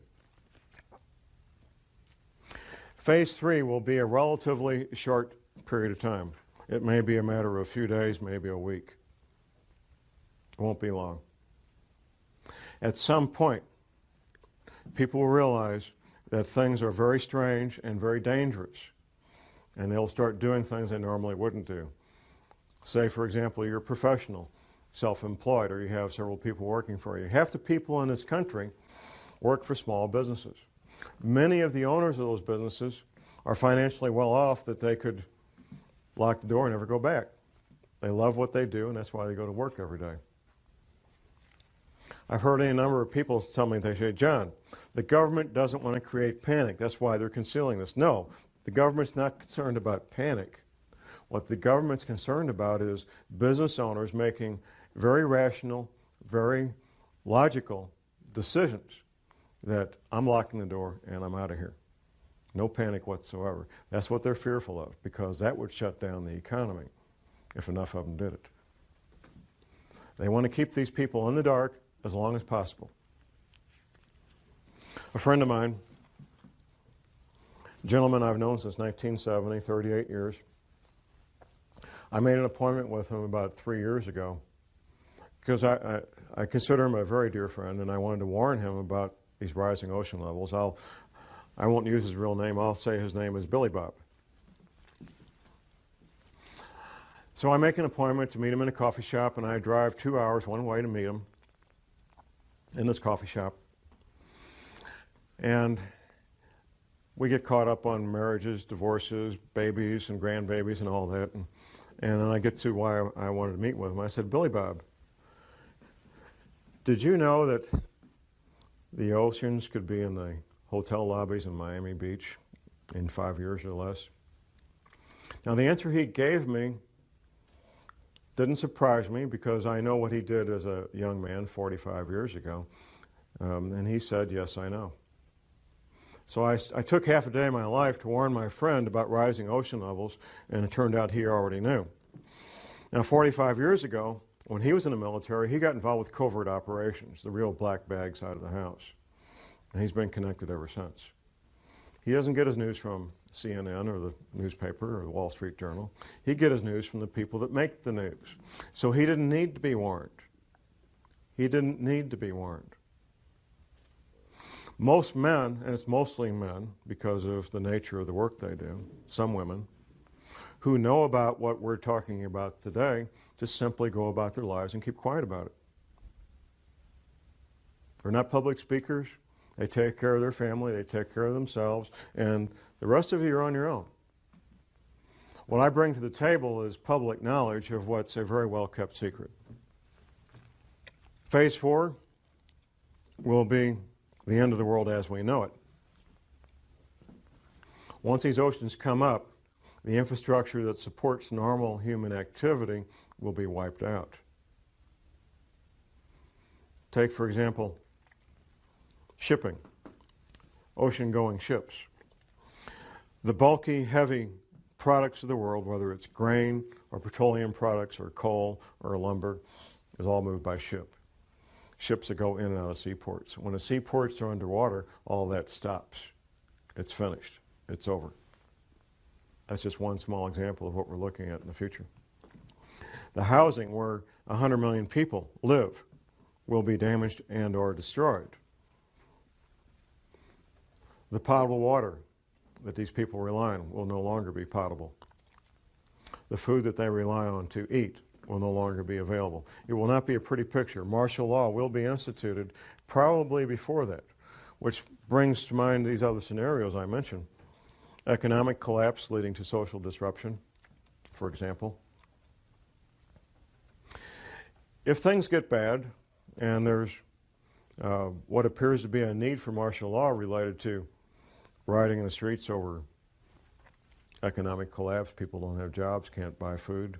Phase 3 will be a relatively short period of time. It may be a matter of a few days, maybe a week. It won't be long. At some point, people will realize that things are very strange and very dangerous, and they'll start doing things they normally wouldn't do. Say, for example, you're a professional, self-employed, or you have several people working for you. Half the people in this country work for small businesses. Many of the owners of those businesses are financially well off that they could lock the door and never go back. They love what they do, and that's why they go to work every day. I've heard any number of people tell me, they say, John, the government doesn't want to create panic. That's why they're concealing this. No, the government's not concerned about panic. What the government's concerned about is business owners making very rational, very logical decisions that I'm locking the door and I'm out of here. No panic whatsoever. That's what they're fearful of, because that would shut down the economy if enough of them did it. They want to keep these people in the dark as long as possible. A friend of mine, a gentleman I've known since 1970, 38 years, I made an appointment with him about 3 years ago because I consider him a very dear friend, and I wanted to warn him about these rising ocean levels. I won't use his real name. I'll say his name is Billy Bob. So I make an appointment to meet him in a coffee shop, and I drive 2 hours one way to meet him in this coffee shop. And we get caught up on marriages, divorces, babies and grandbabies and all that. And then I get to why I wanted to meet with him. I said, Billy Bob, did you know that the oceans could be in the hotel lobbies in Miami Beach in 5 years or less? Now, the answer he gave me didn't surprise me, because I know what he did as a young man 45 years ago. And he said, yes, I know. So I took half a day of my life to warn my friend about rising ocean levels, and it turned out he already knew. Now, 45 years ago, when he was in the military, he got involved with covert operations, the real black bag side of the house. And he's been connected ever since. He doesn't get his news from CNN or the newspaper or the Wall Street Journal. He gets his news from the people that make the news. So he didn't need to be warned. He didn't need to be warned. Most men, and it's mostly men because of the nature of the work they do, some women, who know about what we're talking about today, just simply go about their lives and keep quiet about it. They're not public speakers. They take care of their family, they take care of themselves, and the rest of you are on your own. What I bring to the table is public knowledge of what's a very well-kept secret. Phase 4 will be the end of the world as we know it. Once these oceans come up, the infrastructure that supports normal human activity will be wiped out. Take, for example, shipping, ocean-going ships. The bulky, heavy products of the world, whether it's grain or petroleum products or coal or lumber, is all moved by ship. Ships that go in and out of seaports. When the seaports are underwater, all that stops. It's finished. It's over. That's just one small example of what we're looking at in the future. The housing where 100 million people live will be damaged and or destroyed. The potable water that these people rely on will no longer be potable. The food that they rely on to eat will no longer be available. It will not be a pretty picture. Martial law will be instituted probably before that, which brings to mind these other scenarios I mentioned. Economic collapse leading to social disruption, for example. If things get bad and there's what appears to be a need for martial law related to rioting in the streets over economic collapse, people don't have jobs, can't buy food,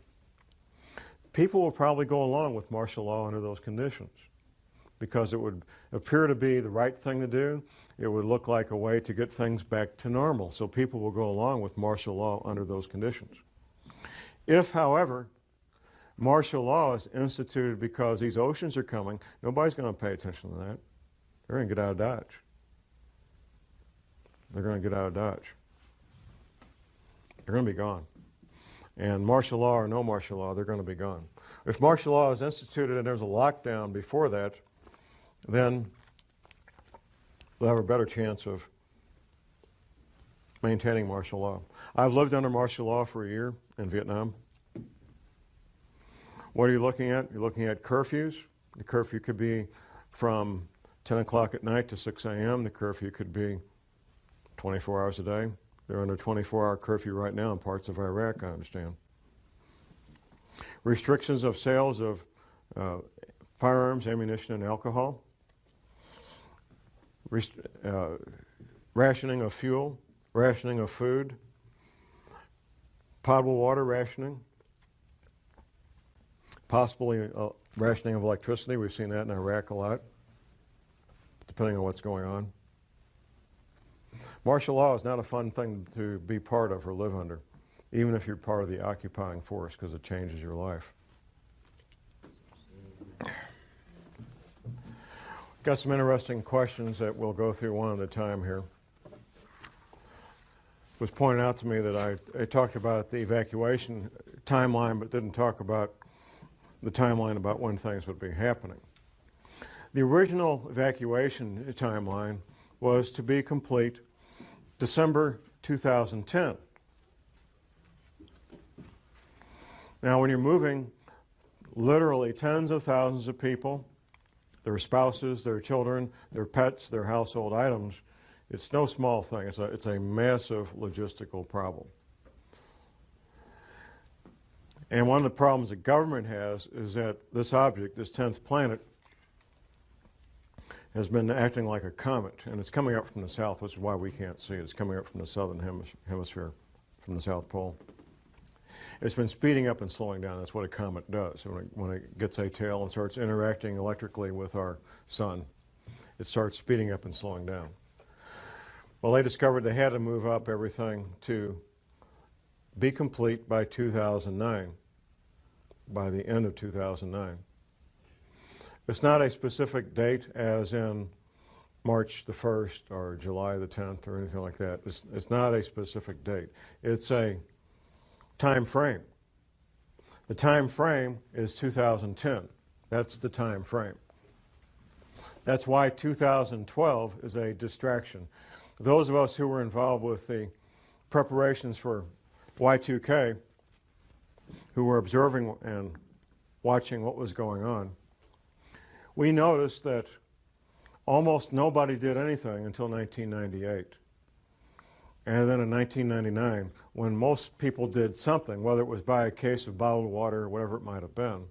people will probably go along with martial law under those conditions because it would appear to be the right thing to do. It would look like a way to get things back to normal. So people will go along with martial law under those conditions. If, however, Martial law is instituted because these oceans are coming. Nobody's going to pay attention to that. They're going to get out of Dodge. They're going to get out of Dodge. They're going to be gone. And martial law or no martial law, they're going to be gone. If martial law is instituted and there's a lockdown before that, then they'll have a better chance of maintaining martial law. I've lived under martial law for a year in Vietnam. What are you looking at? You're looking at curfews. The curfew could be from 10 o'clock at night to 6 a.m. The curfew could be 24 hours a day. They're under 24-hour curfew right now in parts of Iraq, I understand. Restrictions of sales of firearms, ammunition, and alcohol. Rationing of fuel, rationing of food, potable water rationing, possibly rationing of electricity. We've seen that in Iraq a lot, depending on what's going on. Martial law is not a fun thing to be part of or live under, even if you're part of the occupying force, because it changes your life. Got some interesting questions that we'll go through one at a time here. It was pointed out to me that I talked about the evacuation timeline, but didn't talk about the timeline about when things would be happening. The original evacuation timeline was to be complete December 2010. Now, when you're moving literally tens of thousands of people, their spouses, their children, their pets, their household items, it's no small thing. It's a massive logistical problem. And one of the problems the government has is that this object, this 10th planet, has been acting like a comet, and it's coming up from the south, which is why we can't see it. It's coming up from the southern hemisphere, from the South Pole. It's been speeding up and slowing down. That's what a comet does. When it gets a tail and starts interacting electrically with our sun, it starts speeding up and slowing down. Well, they discovered they had to move up everything to be complete by 2009, by the end of 2009. It's not a specific date as in March the 1st or July the 10th or anything like that. It's not a specific date. It's a time frame. The time frame is 2010. That's the time frame. That's why 2012 is a distraction. Those of us who were involved with the preparations for Y2K, who were observing and watching what was going on, we noticed that almost nobody did anything until 1998. And then in 1999, when most people did something, whether it was buy a case of bottled water or whatever it might have been,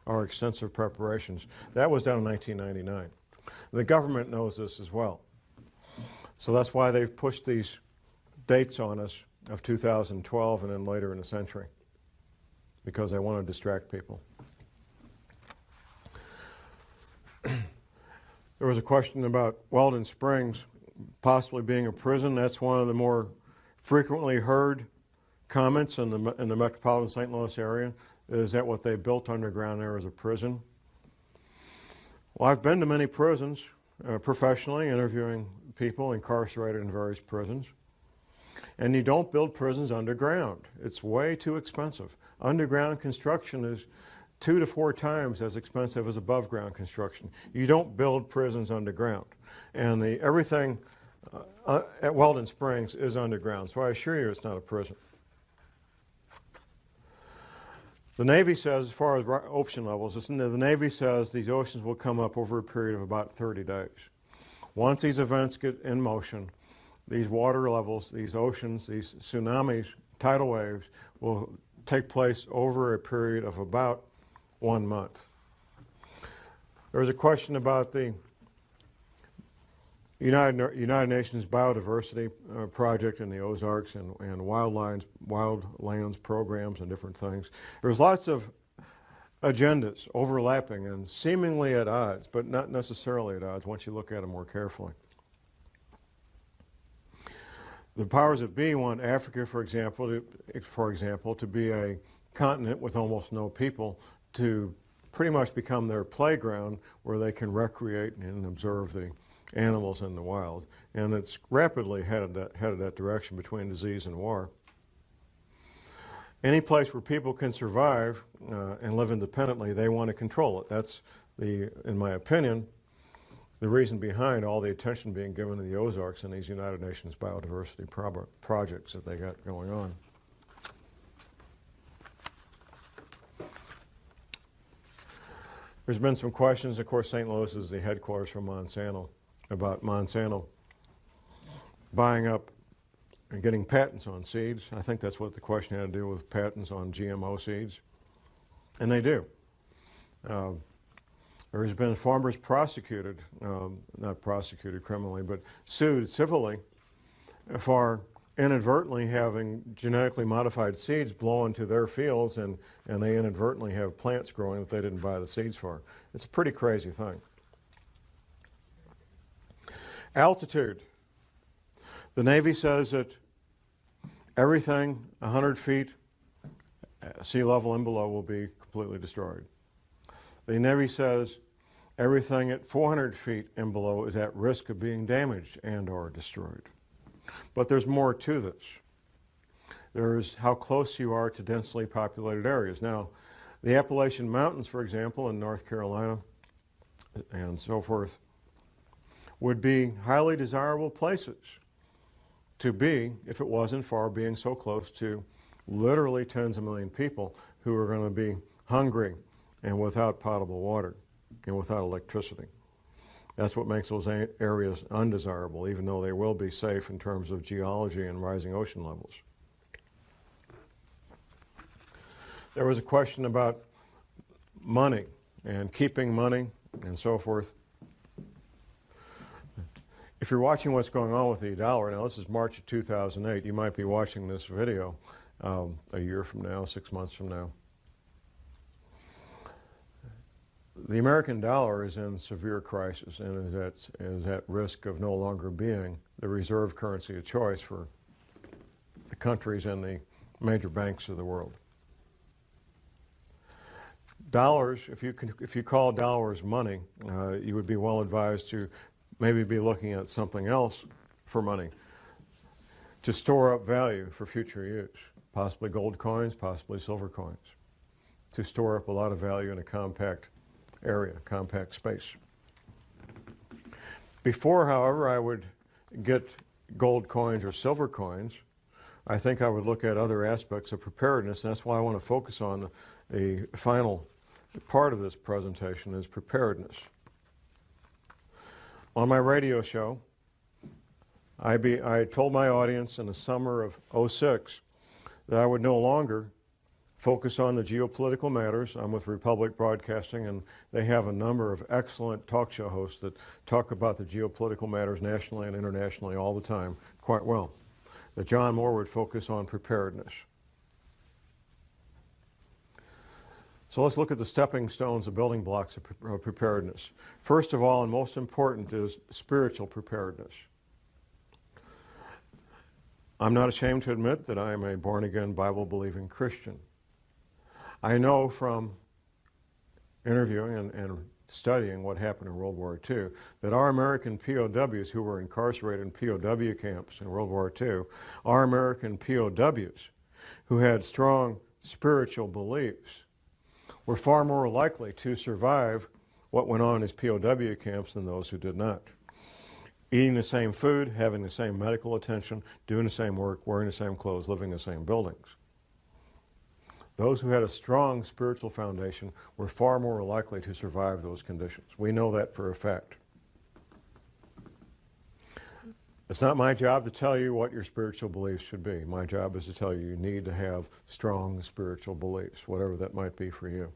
or extensive preparations, that was done in 1999. The government knows this as well. So that's why they've pushed these dates on us of 2012 and then later in the century, because they want to distract people. There was a question about Weldon Springs possibly being a prison. That's one of the more frequently heard comments in the metropolitan St. Louis area. Is that what they built underground there as a prison? Well, I've been to many prisons professionally, interviewing people incarcerated in various prisons. And you don't build prisons underground. It's way too expensive. Underground construction is 2 to 4 times as expensive as above ground construction. You don't build prisons underground. And everything at Weldon Springs is underground, so I assure you it's not a prison. The Navy says, as far as ocean levels, the Navy says these oceans will come up over a period of about 30 days. Once these events get in motion, these water levels, these oceans, these tsunamis, tidal waves will take place over a period of about 1 month. There was a question about the United Nations Biodiversity Project in the Ozarks and wildlands programs and different things. There's lots of agendas overlapping and seemingly at odds, but not necessarily at odds once you look at them more carefully. The powers that be want Africa, for example, to be a continent with almost no people to pretty much become their playground where they can recreate and observe the animals in the wild. And it's rapidly headed that direction between disease and war. Any place where people can survive and live independently, they want to control it. That's, in my opinion, the reason behind all the attention being given to the Ozarks and these United Nations biodiversity projects that they got going on. There's been some questions. Of course, St. Louis is the headquarters for Monsanto, about Monsanto buying up and getting patents on seeds. I think that's what the question had to do with patents on GMO seeds. And they do. There has been farmers prosecuted, not prosecuted criminally, but sued civilly for inadvertently having genetically modified seeds blow into their fields, and they inadvertently have plants growing that they didn't buy the seeds for. It's a pretty crazy thing. Altitude. The Navy says that everything 100 feet sea level and below will be completely destroyed. The Navy says everything at 400 feet and below is at risk of being damaged and or destroyed. But there's more to this. There's how close you are to densely populated areas. Now, the Appalachian Mountains, for example, in North Carolina and so forth, would be highly desirable places to be if it wasn't for being so close to literally tens of million people who are going to be hungry and without potable water and without electricity. That's what makes those areas undesirable, even though they will be safe in terms of geology and rising ocean levels. There was a question about money and keeping money and so forth. If you're watching what's going on with the dollar, now this is March of 2008, you might be watching this video a year from now, 6 months from now. The American dollar is in severe crisis and is at risk of no longer being the reserve currency of choice for the countries and the major banks of the world. Dollars, if you call dollars money, you would be well advised to maybe be looking at something else for money to store up value for future use, possibly gold coins, possibly silver coins, to store up a lot of value in a compact area, compact space. Before, however, I would get gold coins or silver coins, I think I would look at other aspects of preparedness, and that's why I want to focus on the final part of this presentation is preparedness. On my radio show, I told my audience in the summer of '06 that I would no longer focus on the geopolitical matters. I'm with Republic Broadcasting, and they have a number of excellent talk show hosts that talk about the geopolitical matters nationally and internationally all the time quite well. That John Moore would focus on preparedness. So let's look at the stepping stones, the building blocks of preparedness. First of all, and most important, is spiritual preparedness. I'm not ashamed to admit that I am a born-again, Bible-believing Christian. I know from interviewing and studying what happened in World War II that our American POWs who were incarcerated in POW camps in World War II, our American POWs who had strong spiritual beliefs, were far more likely to survive what went on in these POW camps than those who did not. Eating the same food, having the same medical attention, doing the same work, wearing the same clothes, living in the same buildings. Those who had a strong spiritual foundation were far more likely to survive those conditions. We know that for a fact. It's not my job to tell you what your spiritual beliefs should be. My job is to tell you need to have strong spiritual beliefs, whatever that might be for you.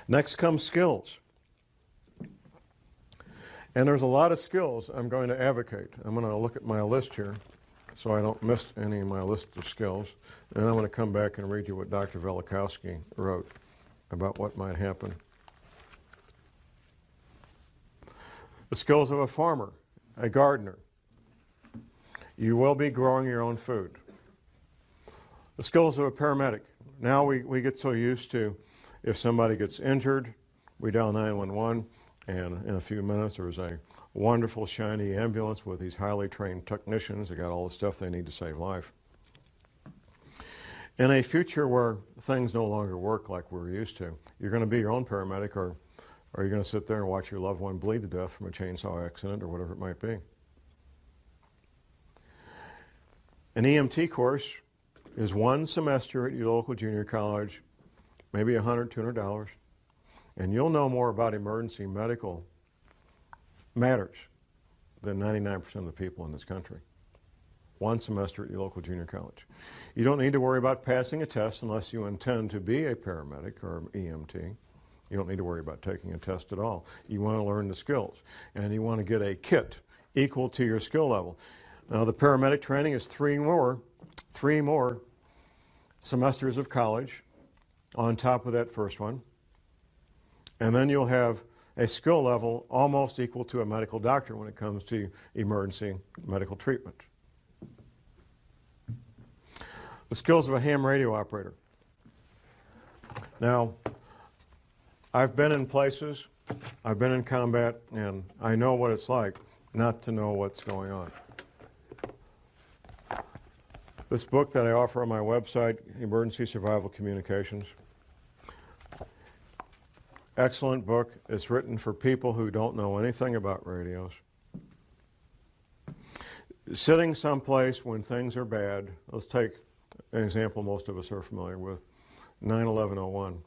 Next comes skills. And there's a lot of skills I'm going to advocate. I'm going to look at my list here so I don't miss any of my list of skills. And I'm going to come back and read you what Dr. Velikowski wrote about what might happen. The skills of a farmer, a gardener. You will be growing your own food. The skills of a paramedic. Now we get so used to, if somebody gets injured, we dial 911, and in a few minutes there's a wonderful shiny ambulance with these highly trained technicians that got all the stuff they need to save life. In a future where things no longer work like we're used to, you're going to be your own paramedic, or you're going to sit there and watch your loved one bleed to death from a chainsaw accident or whatever it might be. An EMT course is one semester at your local junior college, maybe $100, $200, and you'll know more about emergency medical matters than 99% of the people in this country. One semester at your local junior college. You don't need to worry about passing a test unless you intend to be a paramedic or EMT. You don't need to worry about taking a test at all. You want to learn the skills, and you want to get a kit equal to your skill level. Now, the paramedic training is three more semesters of college on top of that first one, and then you'll have a skill level almost equal to a medical doctor when it comes to emergency medical treatment. The skills of a ham radio operator. Now, I've been in places, I've been in combat, and I know what it's like not to know what's going on. This book that I offer on my website, Emergency Survival Communications, excellent book. It's written for people who don't know anything about radios. Sitting someplace when things are bad, let's take an example most of us are familiar with, 9/11/01.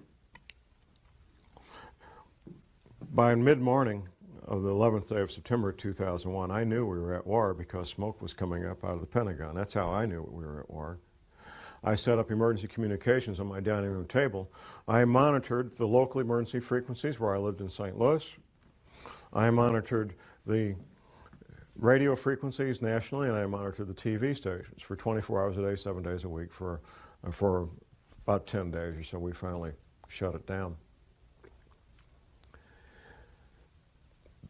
By mid-morning of the 11th day of September 2001, I knew we were at war because smoke was coming up out of the Pentagon. That's how I knew we were at war. I set up emergency communications on my dining room table. I monitored the local emergency frequencies where I lived in St. Louis. I monitored the radio frequencies nationally, and I monitored the TV stations for 24 hours a day, 7 days a week for about 10 days or so. We finally shut it down.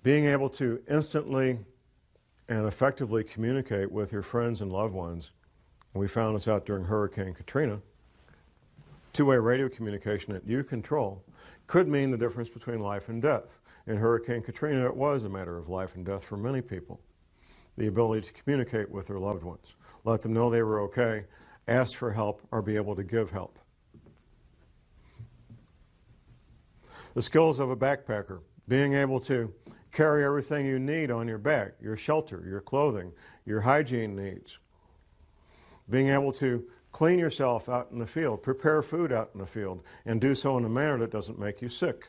Being able to instantly and effectively communicate with your friends and loved ones, and we found this out during Hurricane Katrina, two-way radio communication that you control could mean the difference between life and death. In Hurricane Katrina, it was a matter of life and death for many people. The ability to communicate with their loved ones, let them know they were okay, ask for help, or be able to give help. The skills of a backpacker, being able to carry everything you need on your back, your shelter, your clothing, your hygiene needs. Being able to clean yourself out in the field, prepare food out in the field, and do so in a manner that doesn't make you sick.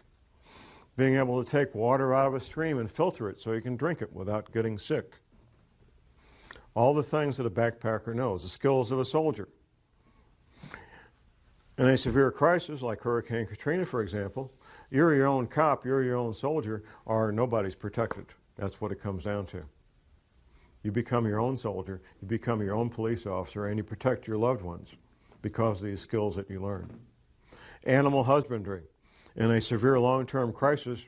Being able to take water out of a stream and filter it so you can drink it without getting sick. All the things that a backpacker knows, the skills of a soldier. In a severe crisis like Hurricane Katrina, for example, you're your own cop, you're your own soldier, or nobody's protected. That's what it comes down to. You become your own soldier, you become your own police officer, and you protect your loved ones because of these skills that you learn. Animal husbandry. In a severe long-term crisis,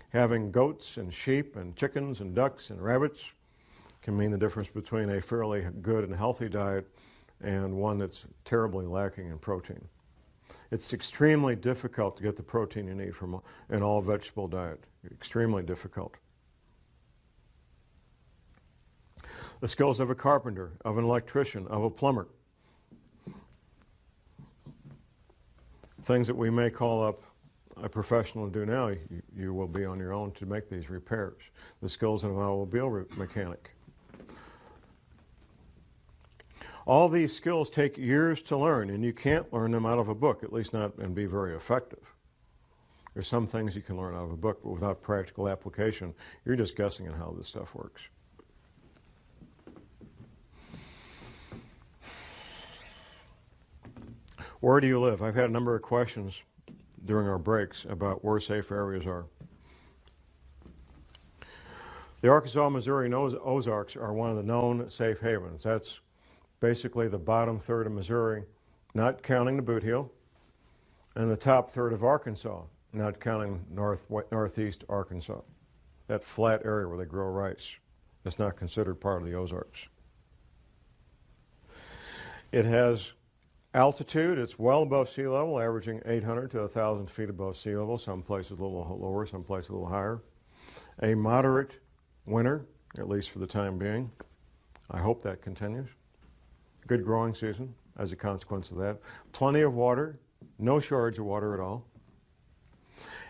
having goats and sheep and chickens and ducks and rabbits can mean the difference between a fairly good and healthy diet and one that's terribly lacking in protein. It's extremely difficult to get the protein you need from an all-vegetable diet. Extremely difficult. The skills of a carpenter, of an electrician, of a plumber. Things that we may call up a professional to do now, you will be on your own to make these repairs. The skills of an automobile mechanic. All these skills take years to learn, and you can't learn them out of a book, at least not and be very effective. There's some things you can learn out of a book, but without practical application, you're just guessing at how this stuff works. Where do you live? I've had a number of questions during our breaks about where safe areas are. The Arkansas, Missouri, and Ozarks are one of the known safe havens. That's basically the bottom third of Missouri, not counting the Boot Heel, and the top third of Arkansas, not counting northeast Arkansas. That flat area where they grow rice. That's not considered part of the Ozarks. It has Altitude, it's well above sea level, averaging 800 to 1,000 feet above sea level, some places a little lower, some places a little higher. A moderate winter, at least for the time being. I hope that continues. Good growing season as a consequence of that. Plenty of water, no shortage of water at all.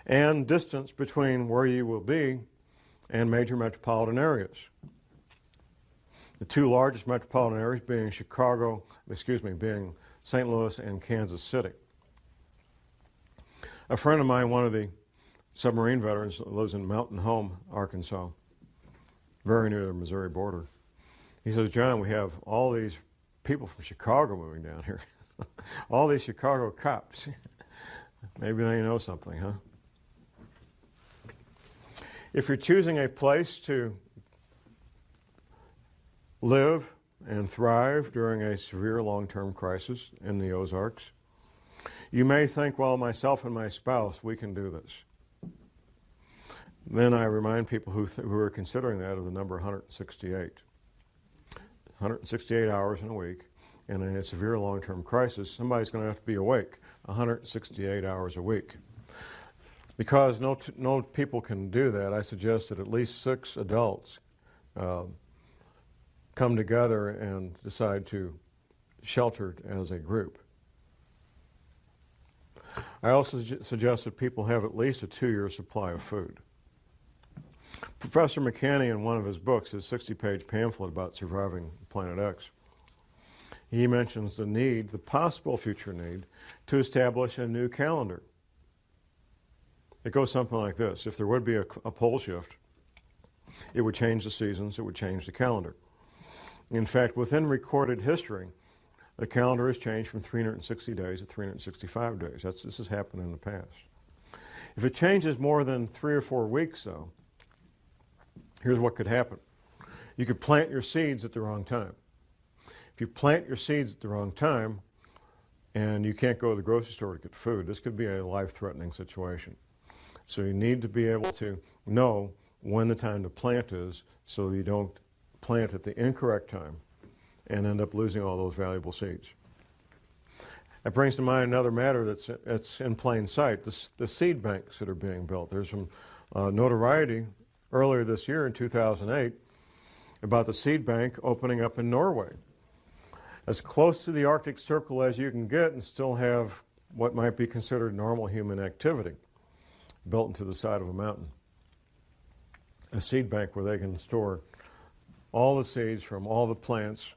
And distance between where you will be and major metropolitan areas. The two largest metropolitan areas being being St. Louis and Kansas City. A friend of mine, one of the submarine veterans, lives in Mountain Home, Arkansas, very near the Missouri border. He says, John, we have all these people from Chicago moving down here. All these Chicago cops. Maybe they know something, huh? If you're choosing a place to live and thrive during a severe long-term crisis in the Ozarks, you may think, well, myself and my spouse, we can do this. Then I remind people who are considering that of the number 168. 168 hours in a week, and in a severe long-term crisis, somebody's going to have to be awake 168 hours a week. Because no people can do that, I suggest that at least 6 adults come together and decide to shelter as a group. I also suggest that people have at least a 2-year supply of food. Professor McCanney, in one of his books, his 60-page pamphlet about surviving Planet X, he mentions the possible future need, to establish a new calendar. It goes something like this. If there would be a pole shift, it would change the seasons, it would change the calendar. In fact, within recorded history, the calendar has changed from 360 days to 365 days. This has happened in the past. If it changes more than 3 or 4 weeks, though, here's what could happen. You could plant your seeds at the wrong time. If you plant your seeds at the wrong time and you can't go to the grocery store to get food, this could be a life-threatening situation. So you need to be able to know when the time to plant is so you don't plant at the incorrect time and end up losing all those valuable seeds. That brings to mind another matter that's in plain sight, the seed banks that are being built. There's some notoriety earlier this year in 2008 about the seed bank opening up in Norway. As close to the Arctic Circle as you can get and still have what might be considered normal human activity built into the side of a mountain. A seed bank where they can store all the seeds from all the plants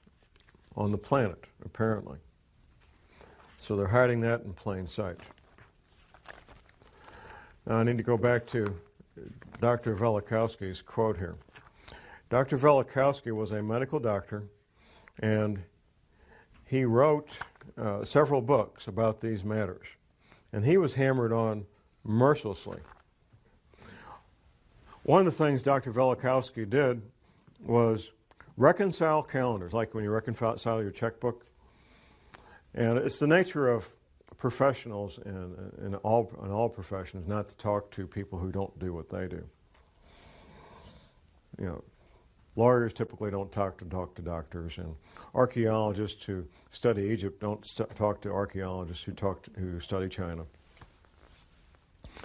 on the planet, apparently. So they're hiding that in plain sight. Now I need to go back to Dr. Velikovsky's quote here. Dr. Velikovsky was a medical doctor, and he wrote several books about these matters. And he was hammered on mercilessly. One of the things Dr. Velikovsky did was reconcile calendars, like when you reconcile your checkbook. And it's the nature of professionals in all professions not to talk to people who don't do what they do. You know, lawyers typically don't talk to doctors, and archaeologists who study Egypt don't talk to archaeologists who study China.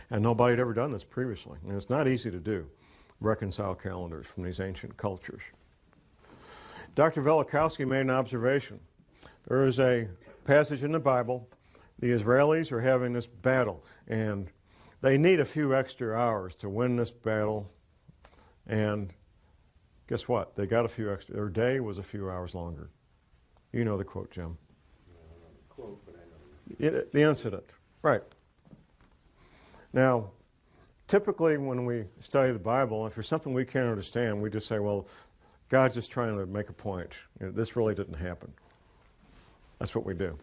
And nobody had ever done this previously. And it's not easy to do, reconcile calendars from these ancient cultures. Dr. Velikovsky made an observation. There is a passage in the Bible. The Israelis are having this battle, and they need a few extra hours to win this battle. And guess what? They got a few extra. Their day was a few hours longer. You know the quote, Jim. Quote, but I know. The incident, right. Now, typically when we study the Bible, if there's something we can't understand, we just say, well, God's just trying to make a point. You know, this really didn't happen. That's what we do.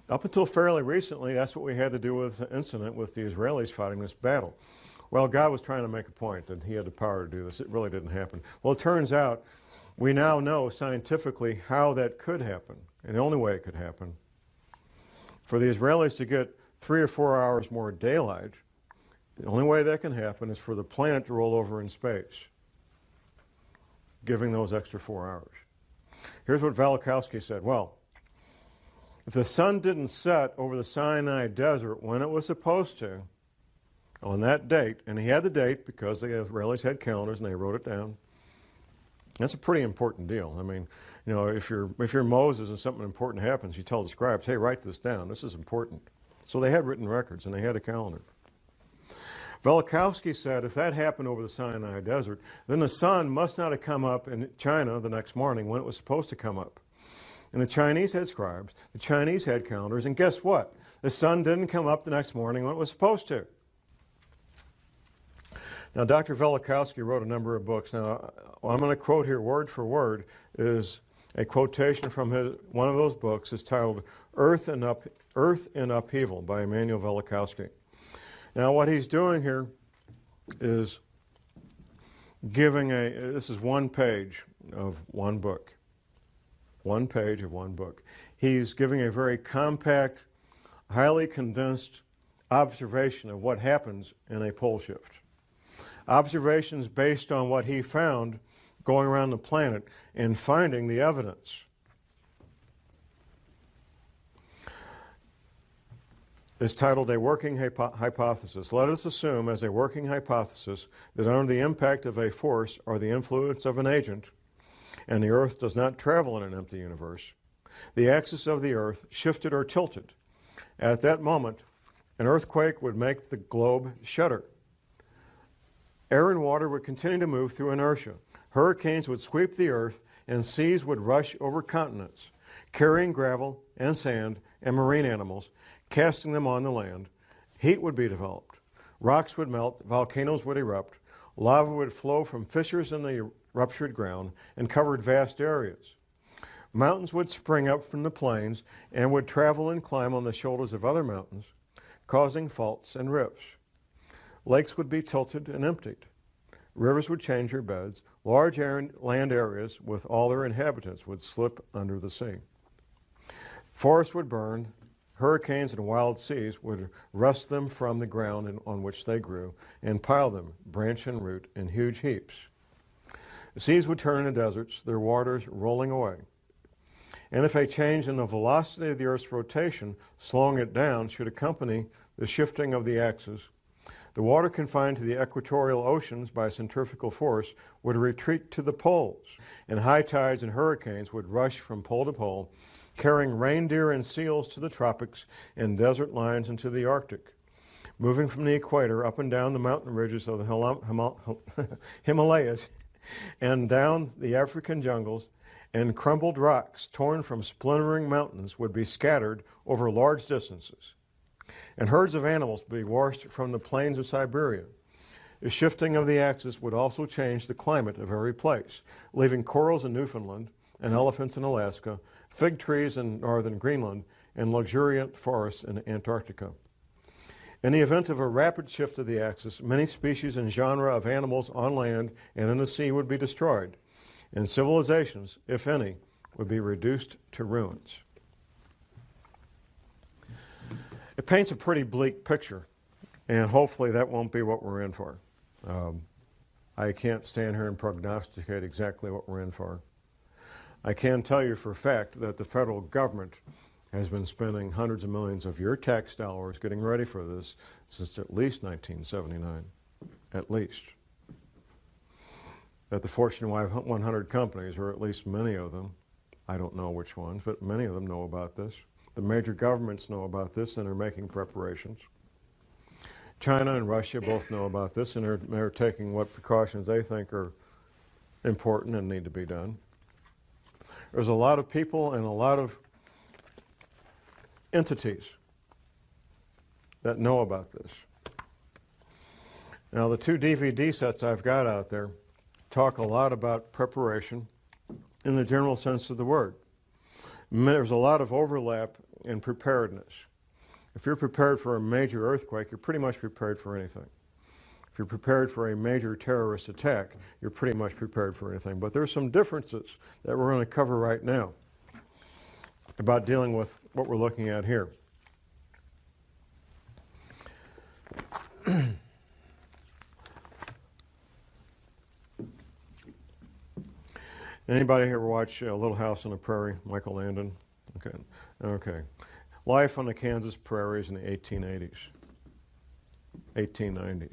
Up until fairly recently, that's what we had to do with the incident with the Israelis fighting this battle. Well, God was trying to make a point that he had the power to do this. It really didn't happen. Well, it turns out we now know scientifically how that could happen, and the only way it could happen. For the Israelis to get 3 or 4 hours more daylight, the only way that can happen is for the planet to roll over in space, giving those extra 4 hours. Here's what Velikovsky said. Well, If the sun didn't set over the Sinai desert when it was supposed to, on that date, and he had the date because the Israelis had calendars and they wrote it down. That's a pretty important deal. I mean, you know, if you're Moses and something important happens, you tell the scribes, hey, write this down. This is important. So they had written records and they had a calendar. Velikovsky said if that happened over the Sinai desert, then the sun must not have come up in China the next morning when it was supposed to come up. And the Chinese had scribes, the Chinese had calendars, and guess what? The sun didn't come up the next morning when it was supposed to. Now, Dr. Velikovsky wrote a number of books. Now, what I'm going to quote here word for word is a quotation from one of those books. It's titled Earth in Upheaval by Emanuel Velikovsky. Now, what he's doing here is giving this is one page of one book. One page of one book. He's giving a very compact, highly condensed observation of what happens in a pole shift. Observations based on what he found going around the planet and finding the evidence. It's titled A Working Hypothesis. Let us assume as a working hypothesis that under the impact of a force or the influence of an agent, and the Earth does not travel in an empty universe, the axis of the Earth shifted or tilted. At that moment, an earthquake would make the globe shudder. Air and water would continue to move through inertia. Hurricanes would sweep the earth and seas would rush over continents, carrying gravel and sand and marine animals, casting them on the land. Heat would be developed. Rocks would melt, volcanoes would erupt, lava would flow from fissures in the ruptured ground and covered vast areas. Mountains would spring up from the plains and would travel and climb on the shoulders of other mountains, causing faults and rifts. Lakes would be tilted and emptied. Rivers would change their beds. Large land areas with all their inhabitants would slip under the sea. Forests would burn. Hurricanes and wild seas would wrest them from the ground on which they grew and pile them, branch and root, in huge heaps. The seas would turn into deserts, their waters rolling away. And if a change in the velocity of the Earth's rotation, slowing it down, should accompany the shifting of the axis, the water confined to the equatorial oceans by centrifugal force would retreat to the poles, and high tides and hurricanes would rush from pole to pole, carrying reindeer and seals to the tropics and desert lions into the Arctic, moving from the equator up and down the mountain ridges of the Himalayas and down the African jungles, and crumbled rocks torn from splintering mountains would be scattered over large distances. And herds of animals would be washed from the plains of Siberia. The shifting of the axis would also change the climate of every place, leaving corals in Newfoundland and elephants in Alaska, fig trees in northern Greenland, and luxuriant forests in Antarctica. In the event of a rapid shift of the axis, many species and genera of animals on land and in the sea would be destroyed, and civilizations, if any, would be reduced to ruins. It paints a pretty bleak picture, and hopefully that won't be what we're in for. I can't stand here and prognosticate exactly what we're in for. I can tell you for a fact that the federal government has been spending hundreds of millions of your tax dollars getting ready for this since at least 1979, at least. That the Fortune 100 companies, or at least many of them, I don't know which ones, but many of them know about this. The major governments know about this and are making preparations. China and Russia both know about this and they're taking what precautions they think are important and need to be done. There's a lot of people and a lot of entities that know about this. Now, the 2 DVD sets I've got out there talk a lot about preparation in the general sense of the word. There's a lot of overlap in preparedness. If you're prepared for a major earthquake, you're pretty much prepared for anything. If you're prepared for a major terrorist attack, you're pretty much prepared for anything. But there's some differences that we're going to cover right now about dealing with what we're looking at here. Anybody here watch Little House on the Prairie, Michael Landon? Okay. Okay. Life on the Kansas prairies in the 1880s, 1890s.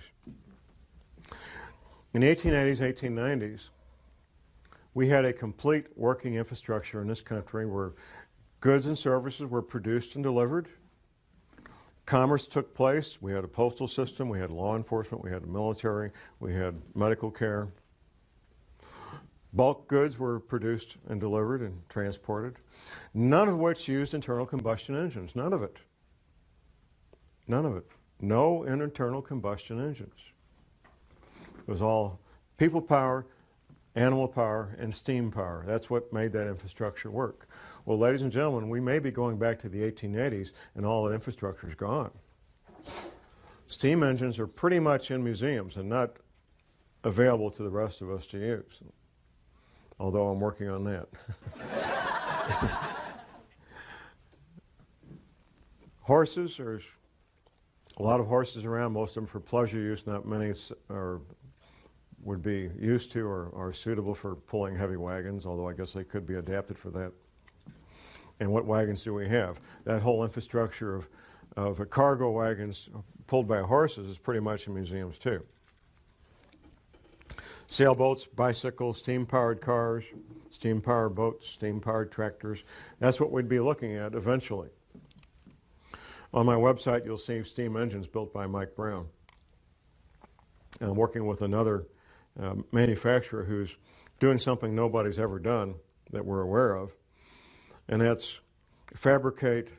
In the 1880s, 1890s, we had a complete working infrastructure in this country where goods and services were produced and delivered. Commerce took place. We had a postal system. We had law enforcement. We had the military. We had medical care. Bulk goods were produced and delivered and transported, none of which used internal combustion engines. None of it. None of it. No internal combustion engines. It was all people power, animal power, and steam power. That's what made that infrastructure work. Well, ladies and gentlemen, we may be going back to the 1880s and all that infrastructure is gone. Steam engines are pretty much in museums and not available to the rest of us to use, although I'm working on that. Horses, there's a lot of horses around, most of them for pleasure use, not many would be used to or are suitable for pulling heavy wagons, although I guess they could be adapted for that. And what wagons do we have? That whole infrastructure of cargo wagons pulled by horses is pretty much in museums too. Sailboats, bicycles, steam-powered cars, steam-powered boats, steam-powered tractors. That's what we'd be looking at eventually. On my website, you'll see steam engines built by Mike Brown. I'm working with another manufacturer who's doing something nobody's ever done that we're aware of, and that's fabricate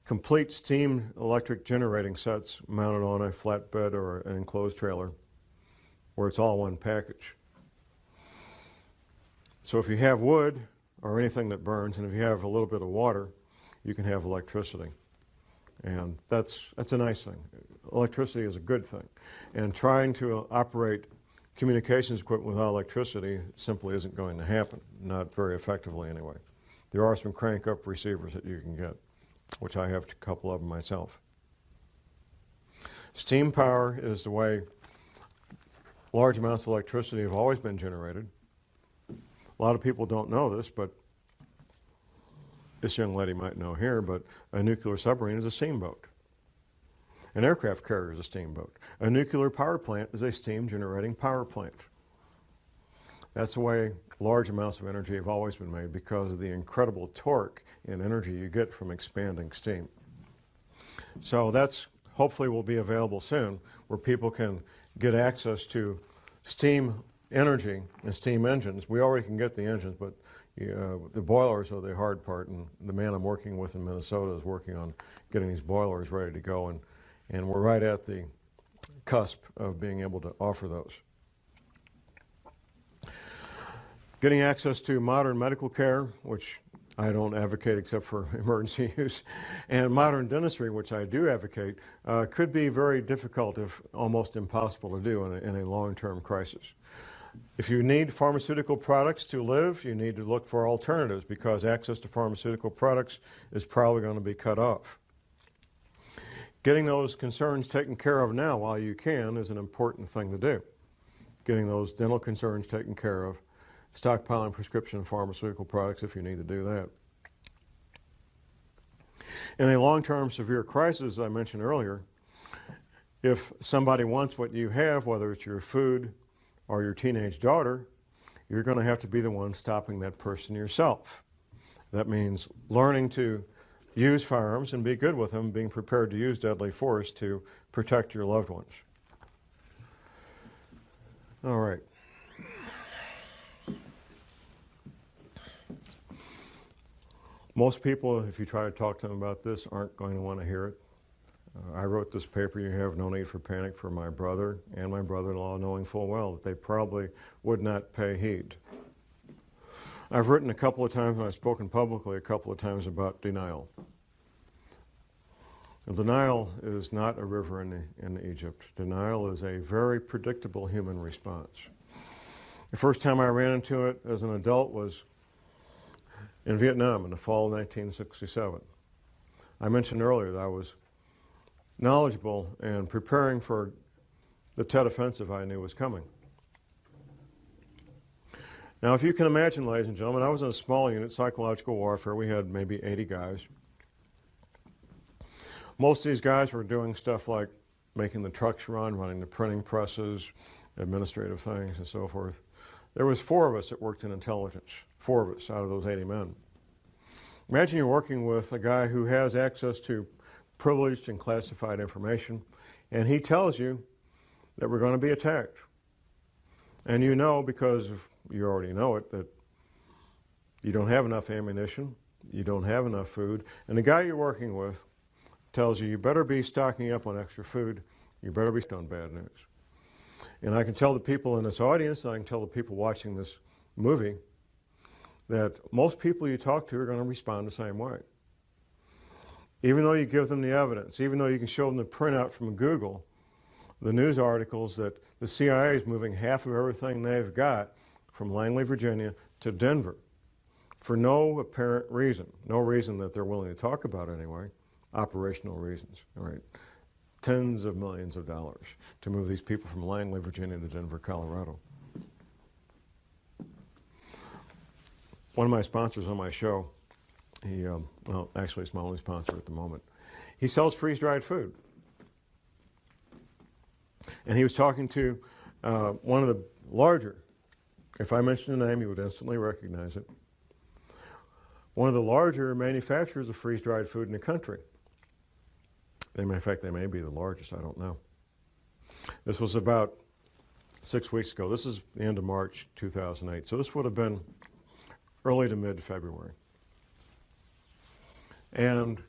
complete steam electric generating sets mounted on a flatbed or an enclosed trailer where it's all one package. So if you have wood or anything that burns, and if you have a little bit of water, you can have electricity. And that's a nice thing. Electricity is a good thing. And trying to operate communications equipment without electricity simply isn't going to happen, not very effectively anyway. There are some crank-up receivers that you can get, which I have a couple of them myself. Steam power is the way large amounts of electricity have always been generated. A lot of people don't know this, but this young lady might know here, but a nuclear submarine is a steamboat. An aircraft carrier is a steamboat. A nuclear power plant is a steam-generating power plant. That's the way large amounts of energy have always been made because of the incredible torque and energy you get from expanding steam. So that's hopefully will be available soon where people can get access to steam energy and steam engines. We already can get the engines, but the boilers are the hard part, and the man I'm working with in Minnesota is working on getting these boilers ready to go, and we're right at the cusp of being able to offer those. Getting access to modern medical care, which I don't advocate except for emergency use, and modern dentistry, which I do advocate, could be very difficult, if almost impossible to do in a long-term crisis. If you need pharmaceutical products to live, you need to look for alternatives because access to pharmaceutical products is probably going to be cut off. Getting those concerns taken care of now while you can is an important thing to do. Getting those dental concerns taken care of, stockpiling prescription pharmaceutical products if you need to do that. In a long-term severe crisis, as I mentioned earlier, if somebody wants what you have, whether it's your food or your teenage daughter, you're going to have to be the one stopping that person yourself. That means learning to use firearms and be good with them, being prepared to use deadly force to protect your loved ones. All right. Most people, if you try to talk to them about this, aren't going to want to hear it. I wrote this paper, You Have No Need for Panic, for my brother and my brother-in-law, knowing full well that they probably would not pay heed. I've written a couple of times, and I've spoken publicly a couple of times about denial. And denial is not a river in Egypt. Denial is a very predictable human response. The first time I ran into it as an adult was in Vietnam in the fall of 1967. I mentioned earlier that I was knowledgeable and preparing for the Tet Offensive I knew was coming. Now, if you can imagine, ladies and gentlemen, I was in a small unit, psychological warfare. We had maybe 80 guys. Most of these guys were doing stuff like making the trucks run, running the printing presses, administrative things, and so forth. There was 4 of us that worked in intelligence, 4 of us out of those 80 men. Imagine you're working with a guy who has access to privileged and classified information, and he tells you that we're going to be attacked. And you know, because you already know it, that you don't have enough ammunition, you don't have enough food, and the guy you're working with tells you, you better be stocking up on extra food, you better be on bad news. And I can tell the people in this audience, and I can tell the people watching this movie, that most people you talk to are going to respond the same way. Even though you give them the evidence, even though you can show them the printout from Google, the news articles that the CIA is moving half of everything they've got from Langley, Virginia to Denver for no apparent reason. No reason that they're willing to talk about anyway. Operational reasons, all right? Tens of millions of dollars to move these people from Langley, Virginia to Denver, Colorado. One of my sponsors on my show, he, well, actually it's my only sponsor at the moment, he sells freeze-dried food. And he was talking to one of the larger, if I mention the name, you would instantly recognize it, one of the larger manufacturers of freeze-dried food in the country. In fact, they may be the largest, I don't know. This was about 6 weeks ago. This is the end of March 2008. So this would have been early to mid-February. And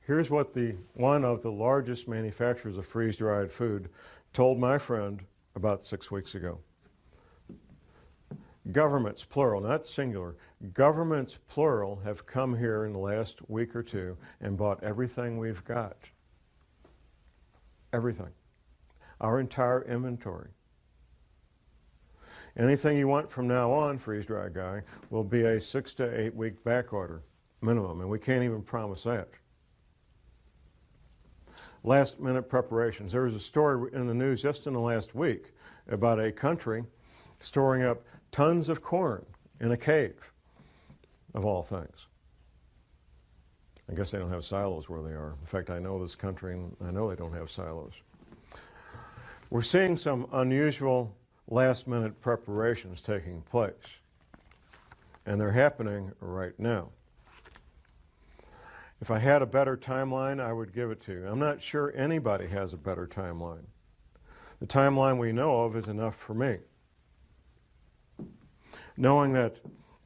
here's what one of the largest manufacturers of freeze-dried food told my friend about 6 weeks ago. Governments, plural, not singular, governments, plural, have come here in the last week or two and bought everything we've got. Everything. Our entire inventory. Anything you want from now on, freeze-dry guy, will be a 6 to 8 week back order minimum, and we can't even promise that. Last minute preparations. There was a story in the news just in the last week about a country storing up tons of corn in a cave, of all things. I guess they don't have silos where they are. In fact, I know this country, and I know they don't have silos. We're seeing some unusual last-minute preparations taking place, and they're happening right now. If I had a better timeline, I would give it to you. I'm not sure anybody has a better timeline. The timeline we know of is enough for me. Knowing that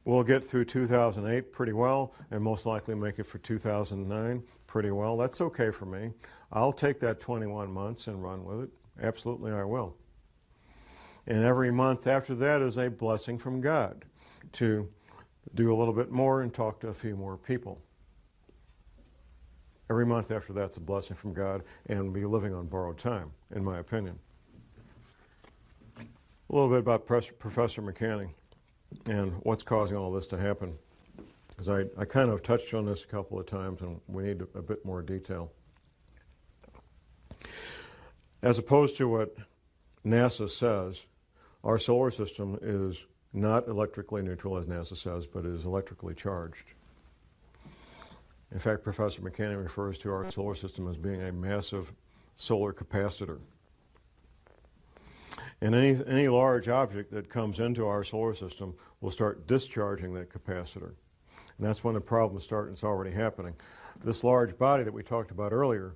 we'll get through 2008 pretty well, and most likely make it for 2009 pretty well, that's okay for me. I'll take that 21 months and run with it. Absolutely I will. And every month after that is a blessing from God to do a little bit more and talk to a few more people. Every month after that's a blessing from God and be living on borrowed time, in my opinion. A little bit about Professor McCanning and what's causing all this to happen. Because I kind of touched on this a couple of times and we need a bit more detail. As opposed to what NASA says, our solar system is not electrically neutral, as NASA says, but is electrically charged. In fact, Professor McCanning refers to our solar system as being a massive solar capacitor. And any large object that comes into our solar system will start discharging that capacitor. And that's when the problems start, and it's already happening. This large body that we talked about earlier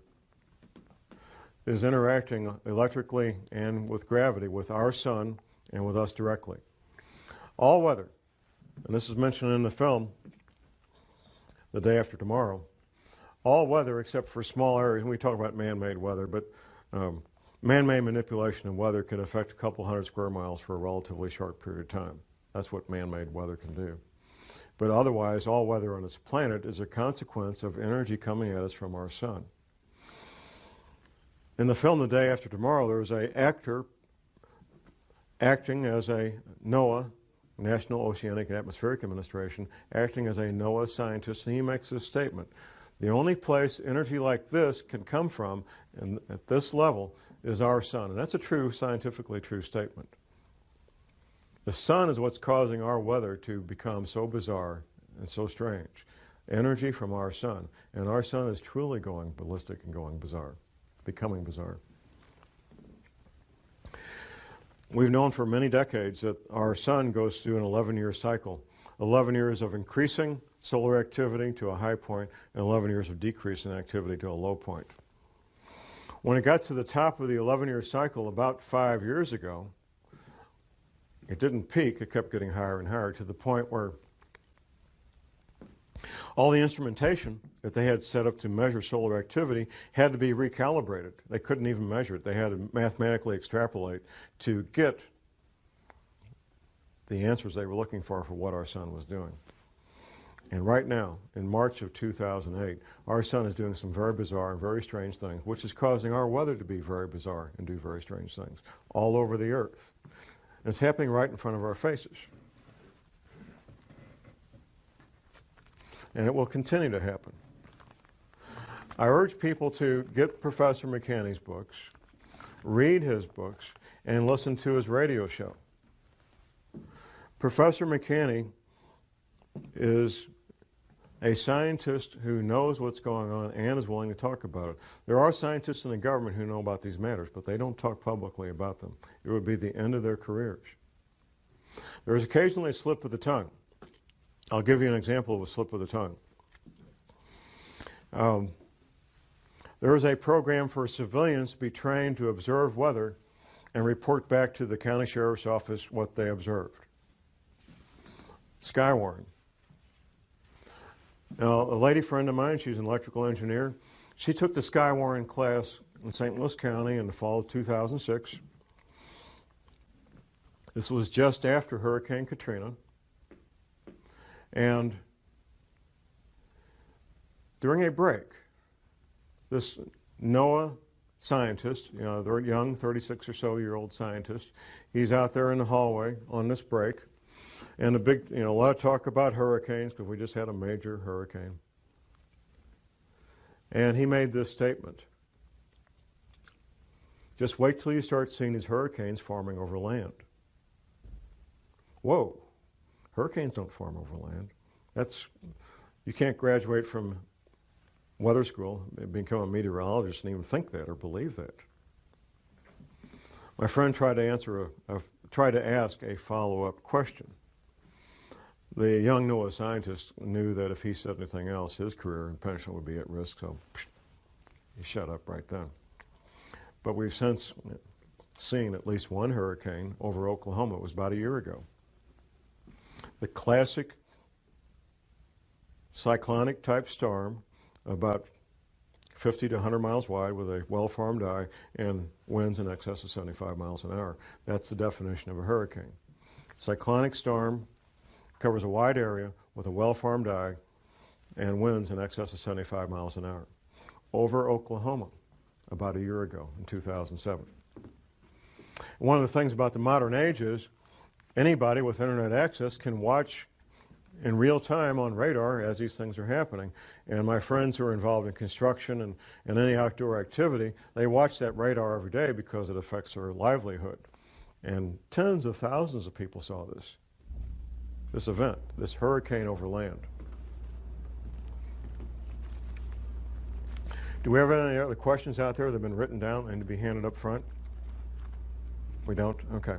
is interacting electrically and with gravity with our sun and with us directly. All weather, and this is mentioned in the film, The Day After Tomorrow, all weather except for small areas, and we talk about man-made weather, but man-made manipulation of weather can affect a couple hundred square miles for a relatively short period of time. That's what man-made weather can do. But otherwise, all weather on this planet is a consequence of energy coming at us from our sun. In the film The Day After Tomorrow, there was an actor acting as a NOAA, National Oceanic and Atmospheric Administration, acting as a NOAA scientist, and he makes this statement. The only place energy like this can come from, and at this level, is our sun. And that's a true, scientifically true statement. The sun is what's causing our weather to become so bizarre and so strange. Energy from our sun. And our sun is truly going ballistic and going bizarre, becoming bizarre. We've known for many decades that our sun goes through an 11-year cycle. 11 years of increasing solar activity to a high point, and 11 years of decreasing activity to a low point. When it got to the top of the 11-year cycle about 5 years ago, it didn't peak, it kept getting higher and higher to the point where all the instrumentation that they had set up to measure solar activity had to be recalibrated. They couldn't even measure it. They had to mathematically extrapolate to get the answers they were looking for what our sun was doing. And right now, in March of 2008, our sun is doing some very bizarre and very strange things, which is causing our weather to be very bizarre and do very strange things all over the earth. And it's happening right in front of our faces. And it will continue to happen. I urge people to get Professor McCanney's books, read his books, and listen to his radio show. Professor McCanney is a scientist who knows what's going on and is willing to talk about it. There are scientists in the government who know about these matters, but they don't talk publicly about them. It would be the end of their careers. There is occasionally a slip of the tongue. I'll give you an example of a slip of the tongue. There is a program for civilians to be trained to observe weather and report back to the county sheriff's office what they observed. Skywarn. Now, a lady friend of mine, she's an electrical engineer, she took the Skywarn class in St. Louis County in the fall of 2006. This was just after Hurricane Katrina. And during a break, this NOAA scientist, they're young, 36 or so year old scientist, he's out there in the hallway on this break. And a lot of talk about hurricanes because we just had a major hurricane. And he made this statement. Just wait till you start seeing these hurricanes forming over land. Whoa, hurricanes don't form over land. You can't graduate from weather school and become a meteorologist and even think that or believe that. My friend tried to ask a follow-up question. The young NOAA scientist knew that if he said anything else, his career and pension would be at risk, so he shut up right then. But we've since seen at least one hurricane over Oklahoma. It was about a year ago. The classic cyclonic type storm, about 50 to 100 miles wide with a well-formed eye and winds in excess of 75 miles an hour. That's the definition of a hurricane. Cyclonic storm covers a wide area with a well-formed eye and winds in excess of 75 miles an hour. Over Oklahoma about a year ago in 2007. One of the things about the modern age is anybody with internet access can watch in real time on radar as these things are happening. And my friends who are involved in construction and any outdoor activity, they watch that radar every day because it affects their livelihood. And tens of thousands of people saw this event, this hurricane over land. Do we have any other questions out there that have been written down and to be handed up front? We don't? Okay.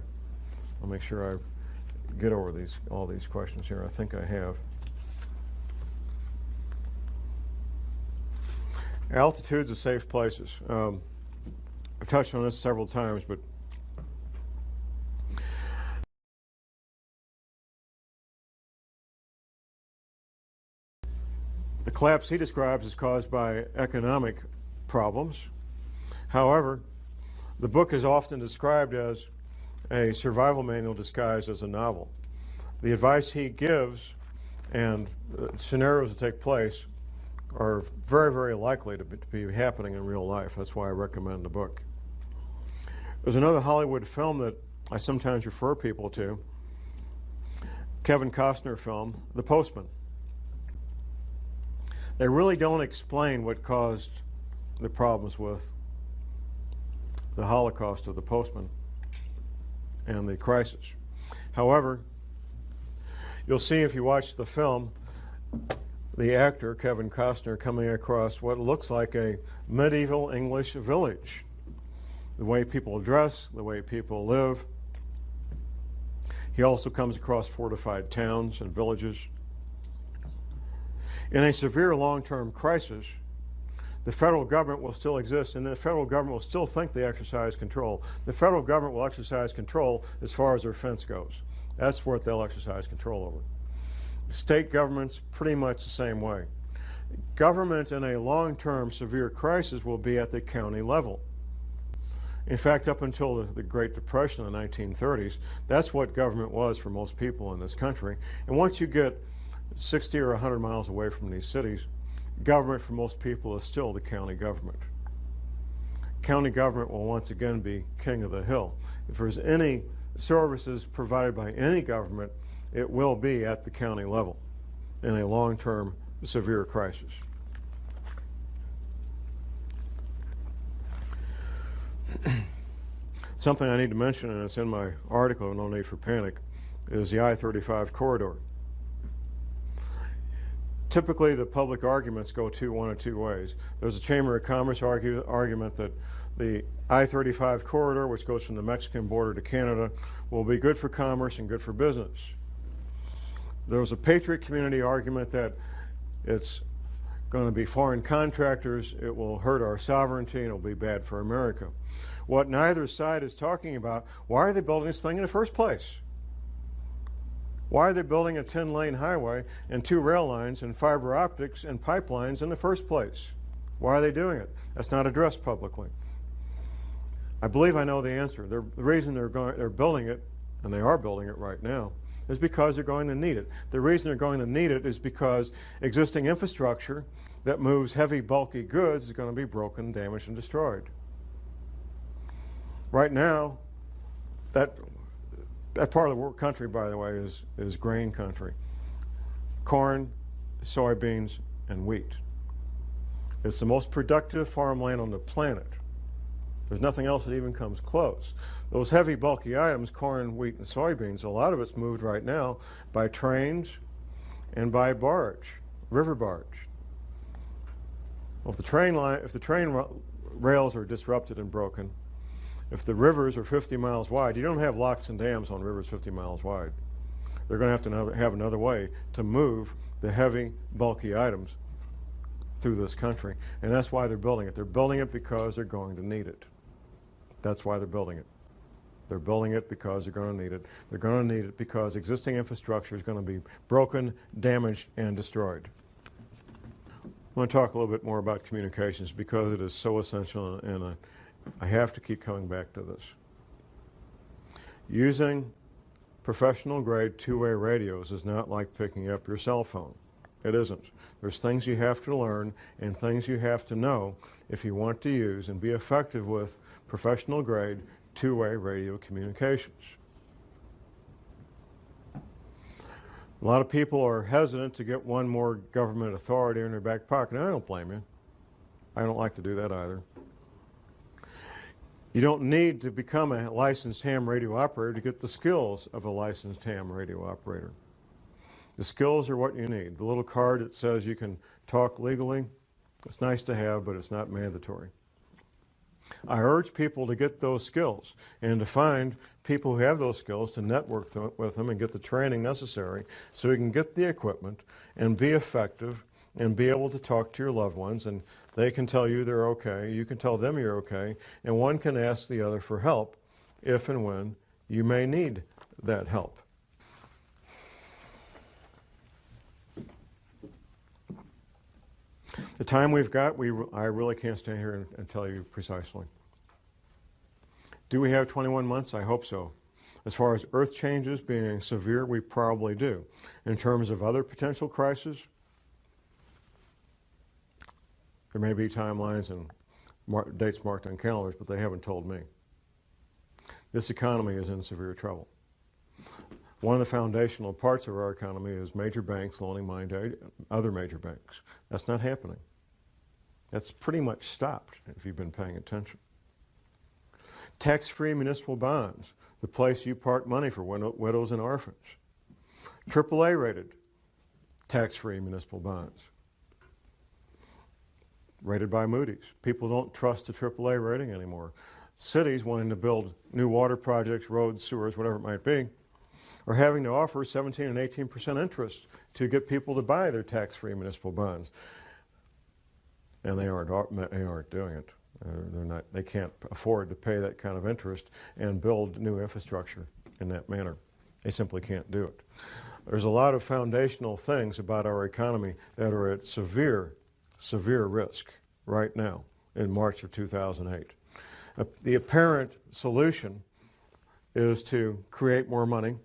I'll make sure I get over all these questions here. I think I have. Altitudes of safe places. I've touched on this several times, but the collapse he describes is caused by economic problems. However, the book is often described as a survival manual disguised as a novel. The advice he gives and scenarios that take place are very, very likely to be happening in real life. That's why I recommend the book. There's another Hollywood film that I sometimes refer people to, Kevin Costner film, The Postman. They really don't explain what caused the problems with the Holocaust of the Postman and the crisis. However, you'll see if you watch the film, the actor, Kevin Costner, coming across what looks like a medieval English village. The way people dress, the way people live. He also comes across fortified towns and villages. In a severe long-term crisis, the federal government will still exist, and the federal government will still think they exercise control. The federal government will exercise control as far as their fence goes. That's what they'll exercise control over. State governments, pretty much the same way. Government in a long-term severe crisis will be at the county level. In fact, up until the Great Depression in the 1930s, that's what government was for most people in this country. And once you get 60 or 100 miles away from these cities, government for most people is still the county government. County government will once again be king of the hill. If there's any services provided by any government, it will be at the county level in a long-term severe crisis. Something I need to mention, and it's in my article, No Need for Panic, is the I-35 corridor. Typically, the public arguments go one of two ways. There's a Chamber of Commerce argument that the I-35 corridor, which goes from the Mexican border to Canada, will be good for commerce and good for business. There's a Patriot community argument that it's going to be foreign contractors, it will hurt our sovereignty, and it will be bad for America. What neither side is talking about, why are they building this thing in the first place? Why are they building a 10-lane highway and 2 rail lines and fiber optics and pipelines in the first place? Why are they doing it? That's not addressed publicly. I believe I know the answer. The reason they're building it, and they are building it right now, is because they're going to need it. The reason they're going to need it is because existing infrastructure that moves heavy, bulky goods is going to be broken, damaged, and destroyed. Right now, that part of the country, by the way, is grain country. Corn, soybeans, and wheat. It's the most productive farmland on the planet. There's nothing else that even comes close. Those heavy, bulky items, corn, wheat, and soybeans, a lot of it's moved right now by trains and by barge, river barge. Well, if the train rails are disrupted and broken, if the rivers are 50 miles wide, you don't have locks and dams on rivers 50 miles wide. They're going to have another way to move the heavy, bulky items through this country. And that's why they're building it. They're building it because they're going to need it. That's why they're building it. They're building it because they're going to need it. They're going to need it because existing infrastructure is going to be broken, damaged, and destroyed. I want to talk a little bit more about communications because it is so essential, and I have to keep coming back to this. Using professional-grade two-way radios is not like picking up your cell phone. It isn't. There's things you have to learn and things you have to know if you want to use and be effective with professional-grade two-way radio communications. A lot of people are hesitant to get one more government authority in their back pocket, and I don't blame you. I don't like to do that either. You don't need to become a licensed ham radio operator to get the skills of a licensed ham radio operator. The skills are what you need. The little card that says you can talk legally, it's nice to have, but it's not mandatory. I urge people to get those skills and to find people who have those skills to network with them and get the training necessary so you can get the equipment and be effective and be able to talk to your loved ones, and they can tell you they're okay, you can tell them you're okay, and one can ask the other for help if and when you may need that help. The time we've got, I really can't stand here and tell you precisely. Do we have 21 months? I hope so. As far as Earth changes being severe, we probably do. In terms of other potential crises, there may be timelines and dates marked on calendars, but they haven't told me. This economy is in severe trouble. One of the foundational parts of our economy is major banks loaning money to other major banks. That's not happening. That's pretty much stopped if you've been paying attention. Tax-free municipal bonds. the place you park money for widows and orphans. AAA rated tax-free municipal bonds. Rated by Moody's. People don't trust the AAA rating anymore. Cities wanting to build new water projects, roads, sewers, whatever it might be, are having to offer 17 and 18% interest to get people to buy their tax-free municipal bonds. And they aren't doing it. They can't afford to pay that kind of interest and build new infrastructure in that manner. They simply can't do it. There's a lot of foundational things about our economy that are at severe risk right now in March of 2008. The apparent solution is to create more money,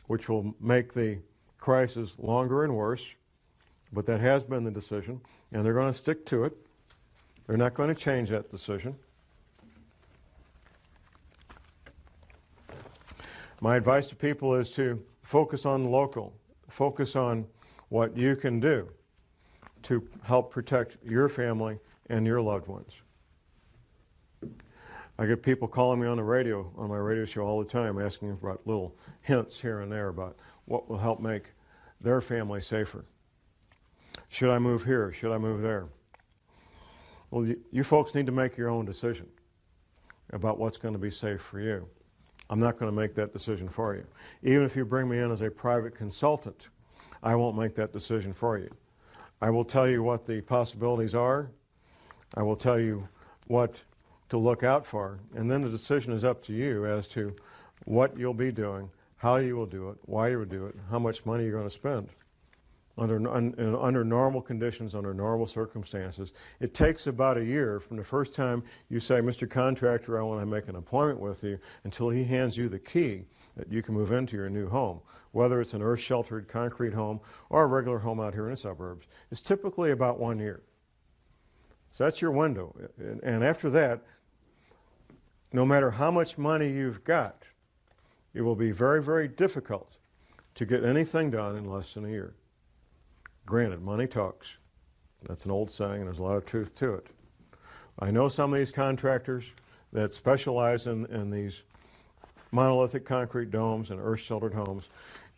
which will make the crisis longer and worse, but that has been the decision, and they're going to stick to it. They're not going to change that decision. My advice to people is to focus on the local, focus on what you can do to help protect your family and your loved ones. I get people calling me on the radio, on my radio show all the time, asking about little hints here and there about what will help make their family safer. Should I move here? Should I move there? Well, you folks need to make your own decision about what's going to be safe for you. I'm not going to make that decision for you. Even if you bring me in as a private consultant, I won't make that decision for you. I will tell you what the possibilities are. I will tell you what to look out for, and then the decision is up to you as to what you'll be doing, how you will do it, why you will do it, how much money you're going to spend. Under normal conditions, under normal circumstances, it takes about a year from the first time you say, Mr. Contractor, I want to make an appointment with you, until he hands you the key that you can move into your new home. Whether it's an earth-sheltered concrete home or a regular home out here in the suburbs, it's typically about 1 year. So that's your window. And after that, no matter how much money you've got, it will be very, very difficult to get anything done in less than a year. Granted, money talks. That's an old saying, and there's a lot of truth to it. I know some of these contractors that specialize in these monolithic concrete domes and earth-sheltered homes,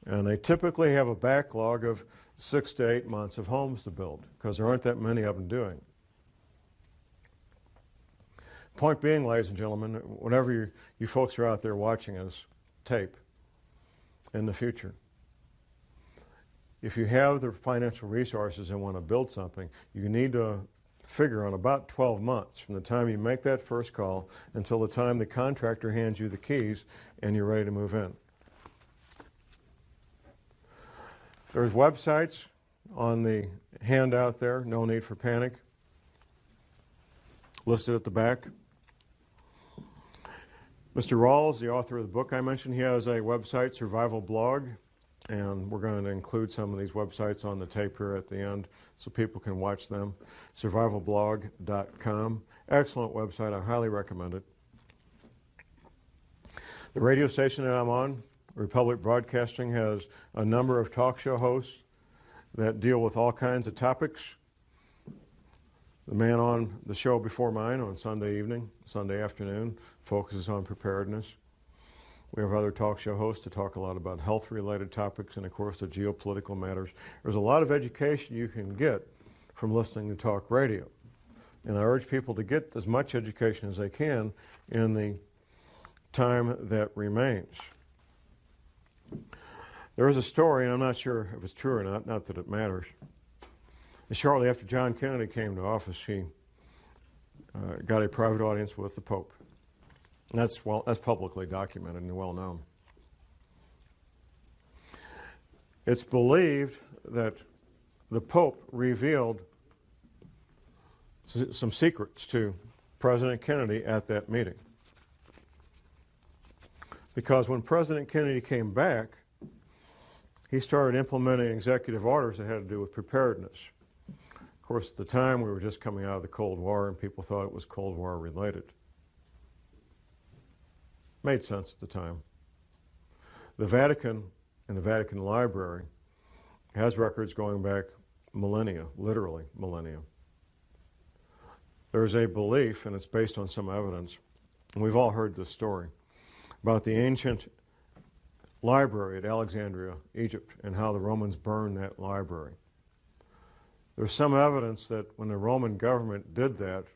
and they typically have a backlog of 6 to 8 months of homes to build, because there aren't that many of them doing it. Point being, ladies and gentlemen, whenever you folks are out there watching us tape in the future, if you have the financial resources and want to build something, you need to figure on about 12 months from the time you make that first call until the time the contractor hands you the keys and you're ready to move in. There's websites on the handout there, no need for panic, listed at the back. Mr. Rawls, the author of the book I mentioned, he has a website, Survival Blog, and we're going to include some of these websites on the tape here at the end so people can watch them. Survivalblog.com. Excellent website. I highly recommend it. The radio station that I'm on, Republic Broadcasting, has a number of talk show hosts that deal with all kinds of topics. The man on the show before mine on Sunday evening, Sunday afternoon, focuses on preparedness. We have other talk show hosts to talk a lot about health-related topics and, of course, the geopolitical matters. There's a lot of education you can get from listening to talk radio. And I urge people to get as much education as they can in the time that remains. There is a story, and I'm not sure if it's true or not that it matters. And shortly after John Kennedy came to office, he got a private audience with the Pope. And that's publicly documented and well known. It's believed that the Pope revealed some secrets to President Kennedy at that meeting. Because when President Kennedy came back, he started implementing executive orders that had to do with preparedness. Of course, at the time, we were just coming out of the Cold War, and people thought it was Cold War related. Made sense at the time. The Vatican and the Vatican Library has records going back millennia, literally millennia. There's a belief, and it's based on some evidence, and we've all heard this story, about the ancient library at Alexandria, Egypt, and how the Romans burned that library. There's some evidence that when the Roman government did that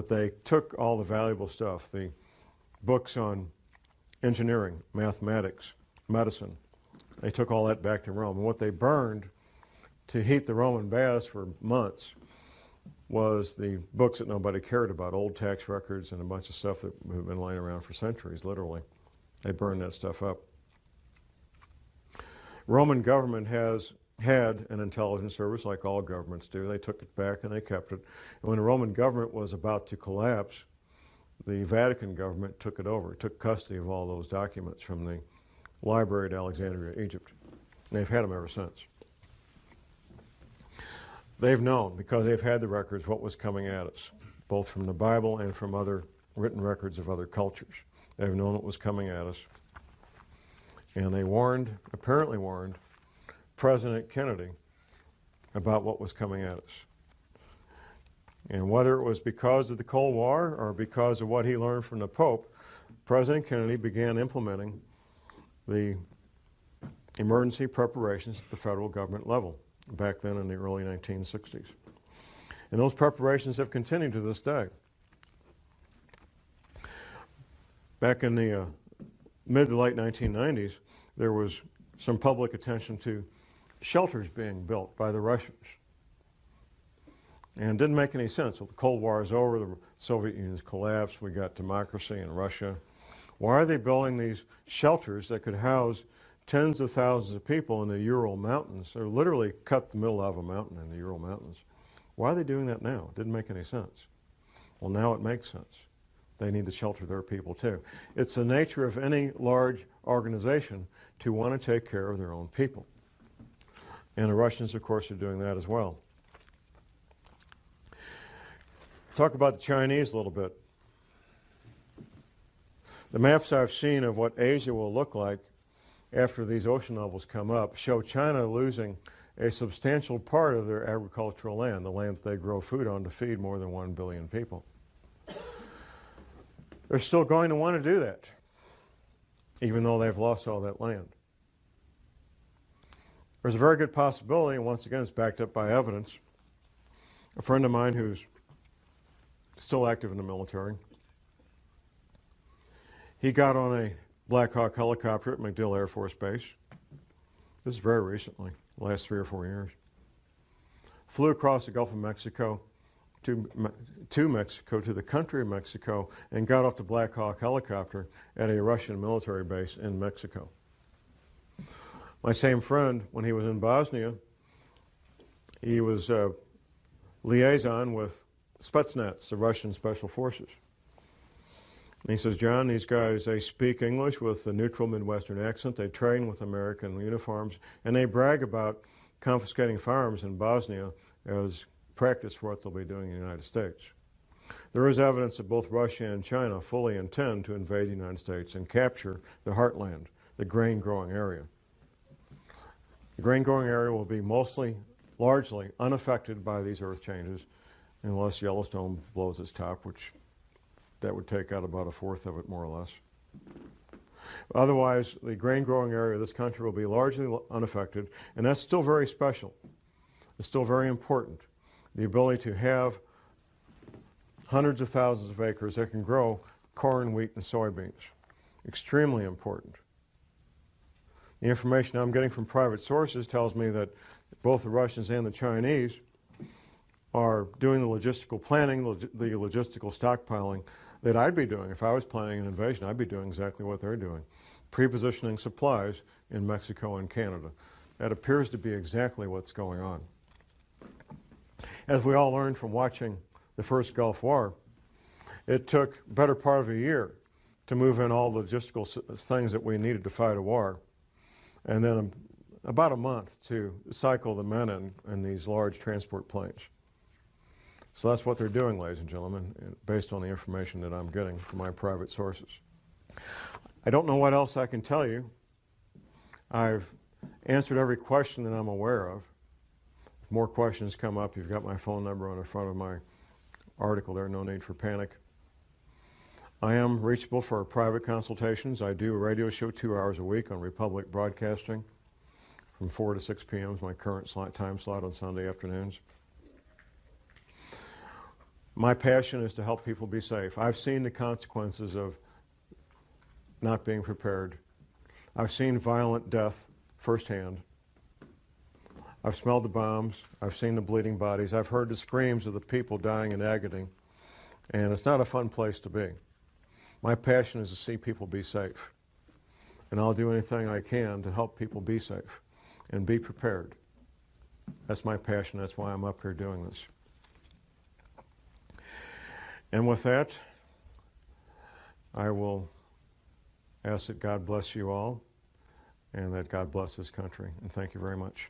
they took all the valuable stuff, the books on engineering, mathematics, medicine, they took all that back to Rome. And what they burned to heat the Roman baths for months was the books that nobody cared about, old tax records and a bunch of stuff that had been laying around for centuries, literally. They burned that stuff up. Roman government has had an intelligence service like all governments do. They took it back and they kept it. And when the Roman government was about to collapse, the Vatican government took it over, took custody of all those documents from the library at Alexandria, Egypt. And they've had them ever since. They've known, because they've had the records, what was coming at us, both from the Bible and from other written records of other cultures. They've known what was coming at us. And they apparently warned, President Kennedy about what was coming at us. And whether it was because of the Cold War or because of what he learned from the Pope, President Kennedy began implementing the emergency preparations at the federal government level back then in the early 1960s. And those preparations have continued to this day. Back in the mid to late 1990s, there was some public attention to shelters being built by the Russians. And it didn't make any sense. Well, the Cold War is over, the Soviet Union's collapsed, we got democracy in Russia. Why are they building these shelters that could house tens of thousands of people in the Ural Mountains? They're literally cut the middle of a mountain in the Ural Mountains. Why are they doing that now? It didn't make any sense. Well, now it makes sense. They need to shelter their people too. It's the nature of any large organization to want to take care of their own people. And the Russians, of course, are doing that as well. Talk about the Chinese a little bit. The maps I've seen of what Asia will look like after these ocean levels come up show China losing a substantial part of their agricultural land, the land that they grow food on to feed more than 1 billion people. They're still going to want to do that, even though they've lost all that land. There's a very good possibility, and once again it's backed up by evidence. A friend of mine who's still active in the military, he got on a Black Hawk helicopter at MacDill Air Force Base. This is very recently, the last 3 or 4 years. Flew across the Gulf of Mexico to Mexico, to the country of Mexico, and got off the Black Hawk helicopter at a Russian military base in Mexico. My same friend, when he was in Bosnia, he was liaison with Spetsnaz, the Russian Special Forces. And he says, John, these guys, they speak English with a neutral Midwestern accent, they train with American uniforms, and they brag about confiscating firearms in Bosnia as practice for what they'll be doing in the United States. There is evidence that both Russia and China fully intend to invade the United States and capture the heartland, the grain-growing area. The grain-growing area will be largely unaffected by these earth changes unless Yellowstone blows its top, which that would take out about 1/4 of it, more or less. Otherwise, the grain-growing area of this country will be largely unaffected, and that's still very special. It's still very important. The ability to have hundreds of thousands of acres that can grow corn, wheat, and soybeans. Extremely important. The information I'm getting from private sources tells me that both the Russians and the Chinese are doing the logistical planning, the logistical stockpiling that I'd be doing. If I was planning an invasion, I'd be doing exactly what they're doing. Pre-positioning supplies in Mexico and Canada. That appears to be exactly what's going on. As we all learned from watching the first Gulf War, it took a better part of a year to move in all the logistical things that we needed to fight a war, and then about a month to cycle the men in these large transport planes. So that's what they're doing, ladies and gentlemen, based on the information that I'm getting from my private sources. I don't know what else I can tell you. I've answered every question that I'm aware of. If more questions come up, you've got my phone number on the front of my article there, no need for panic. I am reachable for private consultations. I do a radio show 2 hours a week on Republic Broadcasting from 4 to 6 p.m. is my current time slot on Sunday afternoons. My passion is to help people be safe. I've seen the consequences of not being prepared. I've seen violent death firsthand. I've smelled the bombs. I've seen the bleeding bodies. I've heard the screams of the people dying in agony. And it's not a fun place to be. My passion is to see people be safe. And I'll do anything I can to help people be safe and be prepared. That's my passion. That's why I'm up here doing this. And with that, I will ask that God bless you all and that God bless this country. And thank you very much.